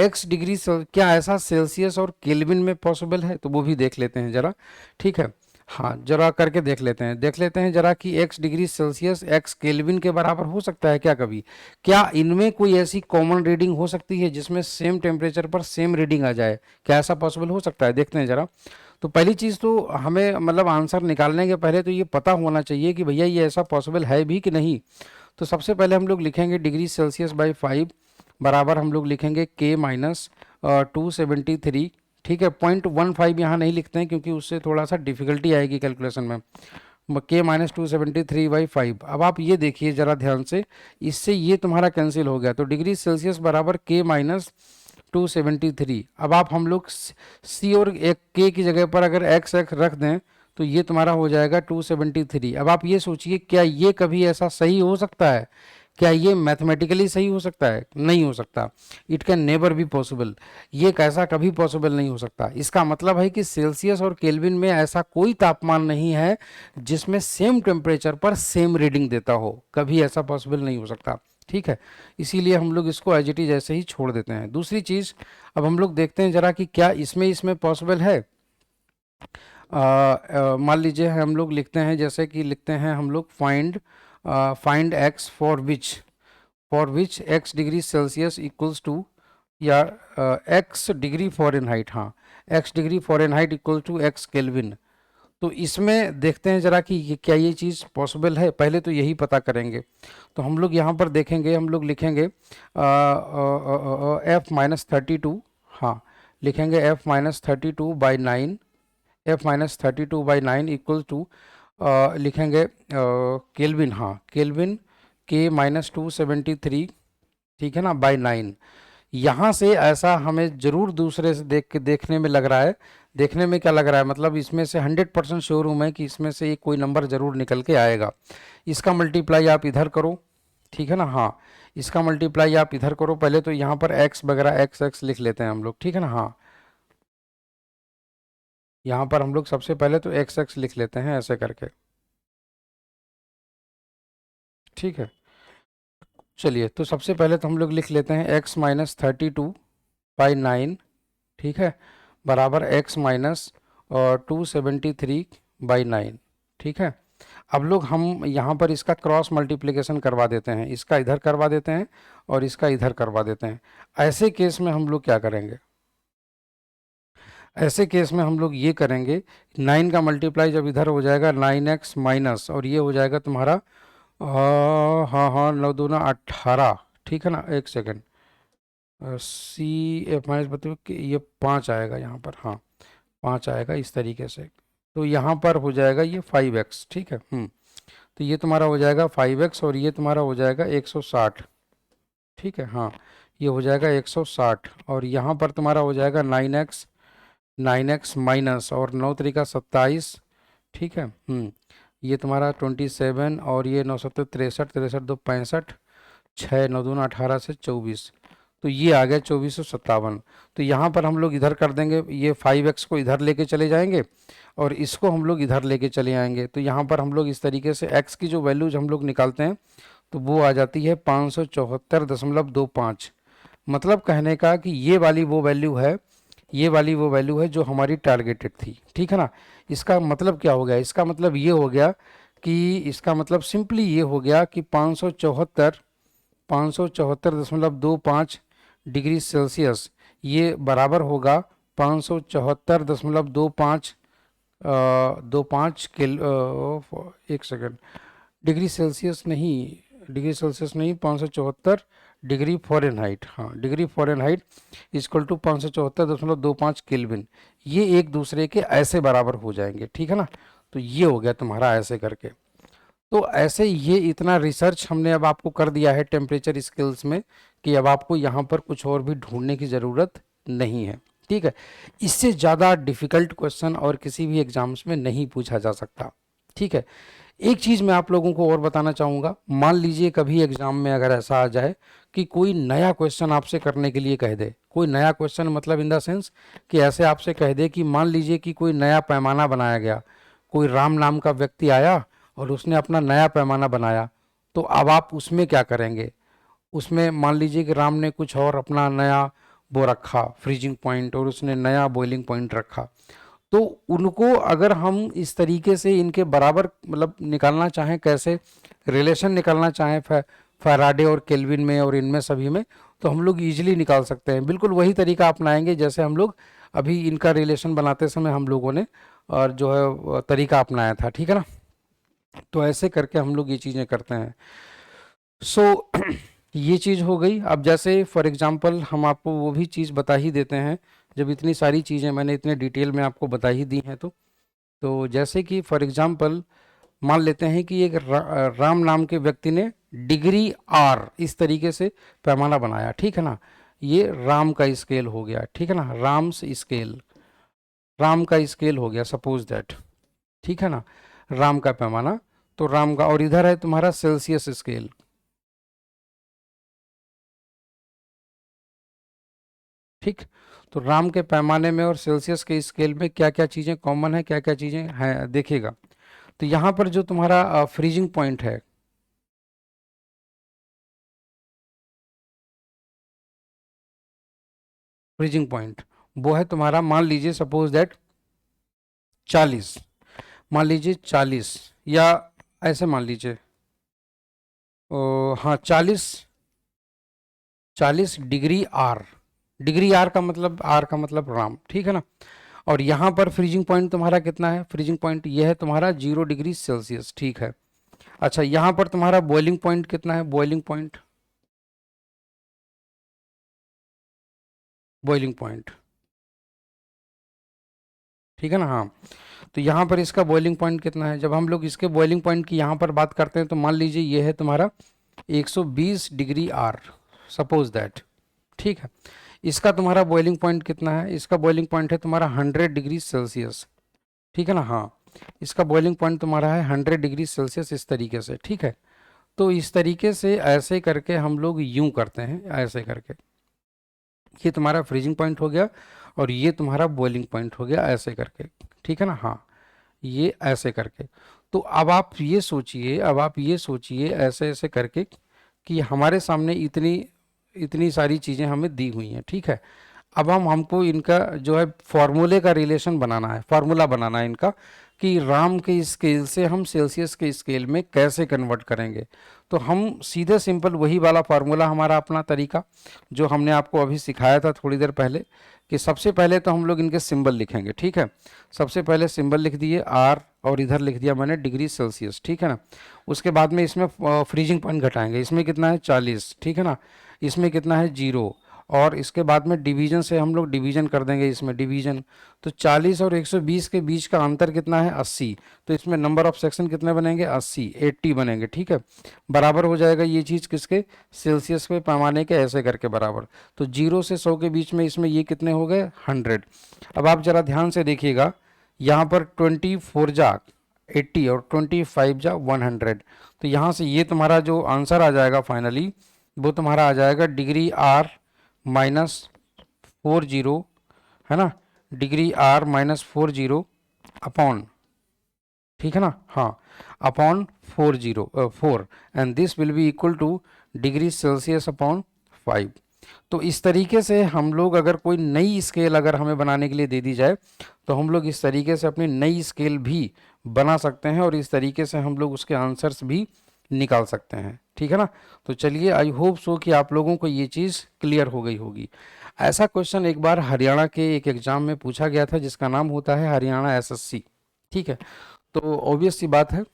क्या ऐसा सेल्सियस और केल्विन में पॉसिबल है, तो वो भी देख लेते हैं जरा। ठीक है, हाँ, जरा करके देख लेते हैं जरा कि x degree Celsius x kelvin के बराबर हो सकता है क्या कभी? क्या इनमें कोई ऐसी कॉमन रीडिंग हो सकती है जिसमें सेम टेम्परेचर पर सेम रीडिंग आ जाए? क्या ऐसा पॉसिबल हो सकता है? देखते हैं जरा। तो पहली चीज़ तो हमें मतलब आंसर निकालने के पहले तो ये पता होना चाहिए कि भैया ये ऐसा पॉसिबल है भी कि नहीं। तो सबसे पहले हम लोग लिखेंगे डिग्री सेल्सियस/5 बराबर हम लोग लिखेंगे के माइनस 273। ठीक है, 0.15 यहाँ नहीं लिखते हैं क्योंकि उससे थोड़ा सा डिफिकल्टी आएगी कैलकुलेशन में। k-273/5। अब आप ये देखिए ज़रा ध्यान से, इससे ये तुम्हारा कैंसिल हो गया, तो डिग्री सेल्सियस बराबर k-273। अब आप हम लोग सी और एक के की जगह पर अगर एक्स रख दें तो ये तुम्हारा हो जाएगा 273। अब आप ये सोचिए, क्या ये कभी ऐसा सही हो सकता है? क्या ये मैथमेटिकली सही हो सकता है? नहीं हो सकता। It can never be possible. ये कैसा कभी पॉसिबल नहीं हो सकता। इसका मतलब है कि सेल्सियस और केल्विन में ऐसा कोई तापमान नहीं है जिसमें सेम टेम्परेचर पर सेम रीडिंग देता हो, कभी ऐसा पॉसिबल नहीं हो सकता। ठीक है, इसीलिए हम लोग इसको एज इट इज ऐसे ही छोड़ देते हैं। दूसरी चीज़, अब हम लोग देखते हैं जरा कि क्या इसमें पॉसिबल है। मान लीजिए हम लोग लिखते हैं, जैसे कि लिखते हैं हम लोग find x for which x degree Celsius equals to, या x डिग्री फ़ारेनहाइट, हाँ, x degree Fahrenheit equal to x kelvin. तो इसमें देखते हैं जरा कि क्या ये चीज़ पॉसिबल है। पहले तो यही पता करेंगे। तो हम लोग यहाँ पर देखेंगे, हम लोग लिखेंगे F-32, हाँ, लिखेंगे F-32/9, F-32/9 इक्वल टू, लिखेंगे केल्विन, हाँ, केल्विन K-273, ठीक है ना, बाई 9। यहाँ से ऐसा हमें जरूर दूसरे से देखने में लग रहा है। देखने में क्या लग रहा है, मतलब इसमें से 100% श्योर हूँ मैं कि इसमें से एक कोई नंबर जरूर निकल के आएगा। इसका मल्टीप्लाई आप इधर करो, ठीक है ना, हाँ, इसका मल्टीप्लाई आप इधर करो। पहले तो यहाँ पर एक्स वगैरह एक्स लिख लेते हैं हम लोग, ठीक है ना, हाँ, यहाँ पर हम लोग सबसे पहले तो एक्स लिख लेते हैं ऐसे करके। ठीक है, चलिए, तो सबसे पहले तो हम लोग लिख लेते हैं x-32/9, ठीक है, बराबर x-273/9। ठीक है, अब लोग हम यहाँ पर इसका क्रॉस मल्टीप्लिकेशन करवा देते हैं, इसका इधर करवा देते हैं और इसका इधर करवा देते हैं। ऐसे केस में हम लोग क्या करेंगे, ऐसे केस में हम लोग ये करेंगे, 9 का मल्टीप्लाई जब इधर हो जाएगा 9x माइनस, और ये हो जाएगा तुम्हारा हाँ हाँ 9×2=18, ठीक है ना, एक सेकेंड, सी एफ माइनस बताओ कि ये 5 आएगा यहाँ पर, हाँ 5 आएगा इस तरीके से। तो यहाँ पर हो जाएगा ये 5x, ठीक है। तो ये तुम्हारा हो जाएगा 5x और ये तुम्हारा हो जाएगा 160, ठीक है, हाँ, ये हो जाएगा 160 और यहाँ पर तुम्हारा हो जाएगा 9x माइनस और 9×3=27, ठीक है। ये तुम्हारा 27 और ये 9×7=63, 63×2=65, 6×9=18 से 24, तो ये आ गया 2457। तो यहाँ पर हम लोग इधर कर देंगे, ये 5x को इधर लेके चले जाएंगे और इसको हम लोग इधर लेके चले आएंगे। तो यहाँ पर हम लोग इस तरीके से x की जो वैल्यूज हम लोग निकालते हैं तो वो आ जाती है 574.25। मतलब कहने का कि ये वाली वो वैल्यू है, ये वाली वो वैल्यू है जो हमारी टारगेटेड थी, ठीक है ना। इसका मतलब क्या हो गया, इसका मतलब ये हो गया कि, इसका मतलब सिंपली ये हो गया कि 574.25 डिग्री सेल्सियस ये बराबर होगा 574.25 एक सेकेंड, डिग्री सेल्सियस नहीं 574 डिग्री फ़ारेनहाइट, हाँ, degree Fahrenheit equal to 574.25 kelvin, ये एक दूसरे के ऐसे बराबर हो जाएंगे, ठीक है ना। तो ये हो गया तुम्हारा ऐसे करके। तो ऐसे ये इतना रिसर्च हमने अब आपको कर दिया है टेम्परेचर स्केल्स में कि अब आपको यहाँ पर कुछ और भी ढूंढने की ज़रूरत नहीं है, ठीक है। इससे ज़्यादा डिफ़िकल्ट क्वेश्चन और किसी भी एग्जाम्स में नहीं पूछा जा सकता, ठीक है। एक चीज़ मैं आप लोगों को और बताना चाहूँगा, मान लीजिए कभी एग्जाम में अगर ऐसा आ जाए कि कोई नया क्वेश्चन आपसे करने के लिए कह दे, कोई नया क्वेश्चन मतलब इन द सेंस कि ऐसे आपसे कह दे कि मान लीजिए कि कोई नया पैमाना बनाया गया, कोई राम नाम का व्यक्ति आया और उसने अपना नया पैमाना बनाया, तो अब आप उसमें क्या करेंगे? उसमें मान लीजिए कि राम ने कुछ और अपना नया वो रखा फ्रीजिंग पॉइंट और उसने नया बॉइलिंग पॉइंट रखा, तो उनको अगर हम इस तरीके से इनके बराबर मतलब निकालना चाहें, कैसे रिलेशन निकालना चाहें फैराडे और केल्विन में और इनमें सभी में, तो हम लोग इजीली निकाल सकते हैं। बिल्कुल वही तरीका अपनाएंगे जैसे हम लोग अभी इनका रिलेशन बनाते समय हम लोगों ने और जो है तरीका अपनाया था, ठीक है ना। तो ऐसे करके हम लोग ये चीज़ें करते हैं। सो ये चीज़ हो गई। अब जैसे फॉर एग्जांपल हम आपको वो भी चीज़ बता ही देते हैं, जब इतनी सारी चीज़ें मैंने इतने डिटेल में आपको बता ही दी हैं, तो जैसे कि फॉर एग्जांपल मान लेते हैं कि एक राम नाम के व्यक्ति ने डिग्री आर इस तरीके से पैमाना बनाया, ठीक है ना। ये राम का स्केल हो गया, ठीक है ना, राम्स स्केल, राम का स्केल हो गया सपोज दैट, ठीक है ना, राम का पैमाना, तो राम का, और इधर है तुम्हारा सेल्सियस स्केल, ठीक। तो राम के पैमाने में और सेल्सियस के स्केल में क्या क्या चीज़ें कॉमन है, क्या क्या चीज़ें हैं देखिएगा। तो यहाँ पर जो तुम्हारा फ्रीजिंग पॉइंट है, फ्रीजिंग पॉइंट वो है तुम्हारा, मान लीजिए सपोज दैट 40, मान लीजिए 40, या ऐसे मान लीजिए हाँ 40, 40 डिग्री आर, डिग्री आर का मतलब, आर का मतलब राम, ठीक है ना। और यहाँ पर फ्रीजिंग पॉइंट तुम्हारा कितना है, फ्रीजिंग पॉइंट ये है तुम्हारा 0 डिग्री सेल्सियस, ठीक है। अच्छा यहाँ पर तुम्हारा बॉइलिंग पॉइंट कितना है, बॉइलिंग पॉइंट, बॉइलिंग पॉइंट, ठीक है ना, हाँ। तो यहाँ पर इसका बॉइलिंग पॉइंट कितना है, जब हम लोग इसके बॉइलिंग पॉइंट की यहाँ पर बात करते हैं तो मान लीजिए ये है तुम्हारा 120 डिग्री आर, सपोज दैट, ठीक है। इसका तुम्हारा बॉइलिंग पॉइंट कितना है, इसका बॉइलिंग पॉइंट है तुम्हारा 100 डिग्री सेल्सियस, ठीक है ना, हाँ। इसका बॉइलिंग पॉइंट तुम्हारा है 100 डिग्री सेल्सियस इस तरीके से, ठीक है। तो इस तरीके से ऐसे करके हम लोग यूं करते हैं, ऐसे करके ये तुम्हारा फ्रीजिंग पॉइंट हो गया और ये तुम्हारा बॉइलिंग पॉइंट हो गया, ऐसे करके, ठीक है ना, हाँ। ये ऐसे करके, तो अब आप ये सोचिए, अब आप ये सोचिए ऐसे ऐसे करके कि हमारे सामने इतनी इतनी सारी चीज़ें हमें दी हुई हैं, ठीक है। अब हमको इनका जो है फॉर्मूले का रिलेशन बनाना है, फार्मूला बनाना है इनका कि राम के स्केल से हम सेल्सियस के स्केल में कैसे कन्वर्ट करेंगे। तो हम सीधे सिंपल वही वाला फार्मूला, हमारा अपना तरीका जो हमने आपको अभी सिखाया था थोड़ी देर पहले, कि सबसे पहले तो हम लोग इनके सिंबल लिखेंगे, ठीक है। सबसे पहले सिंबल लिख दिए आर और इधर लिख दिया मैंने डिग्री सेल्सियस, ठीक है ना। उसके बाद में इसमें फ्रीजिंग पॉइंट घटाएंगे, इसमें कितना है 40, ठीक है ना, इसमें कितना है 0, और इसके बाद में डिवीजन से हम लोग डिवीजन कर देंगे, इसमें डिवीजन, तो 40 और 120 के बीच का अंतर कितना है 80, तो इसमें नंबर ऑफ सेक्शन कितने बनेंगे 80, 80 बनेंगे, ठीक है। बराबर हो जाएगा ये चीज़ किसके, सेल्सियस के पैमाने के, ऐसे करके बराबर। तो 0 से 100 के बीच में इसमें ये कितने हो गए 100। अब आप जरा ध्यान से देखिएगा, यहाँ पर 24 जा 80 और 25 जा 100, तो यहाँ से ये तुम्हारा जो आंसर आ जाएगा फाइनली, वो तुम्हारा आ जाएगा डिग्री आर -40, है ना, डिग्री आर -40 अपॉन, ठीक है ना, हाँ, upon 4 and this will be equal two degree Celsius upon 5। तो इस तरीके से हम लोग अगर कोई नई स्केल अगर हमें बनाने के लिए दे दी जाए, तो हम लोग इस तरीके से अपनी नई स्केल भी बना सकते हैं और इस तरीके से हम लोग उसके आंसर्स भी निकाल सकते हैं, ठीक है ना। तो चलिए, आई होप सो कि आप लोगों को ये चीज़ क्लियर हो गई होगी। ऐसा क्वेश्चन एक बार हरियाणा के एक एग्जाम में पूछा गया था जिसका नाम होता है हरियाणा एसएससी, ठीक है। तो ऑब्वियस सी बात है,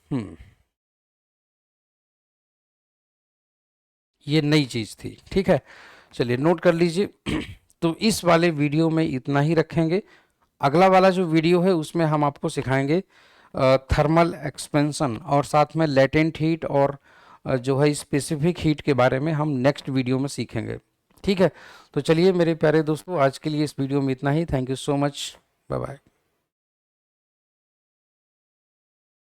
ये नई चीज़ थी, ठीक है। चलिए नोट कर लीजिए। तो इस वाले वीडियो में इतना ही रखेंगे। अगला वाला जो वीडियो है उसमें हम आपको सिखाएंगे थर्मल एक्सपेंशन और साथ में लेटेंट हीट और जो है स्पेसिफिक हीट के बारे में हम नेक्स्ट वीडियो में सीखेंगे, ठीक है। तो चलिए मेरे प्यारे दोस्तों, आज के लिए इस वीडियो में इतना ही। Thank you so much, bye bye.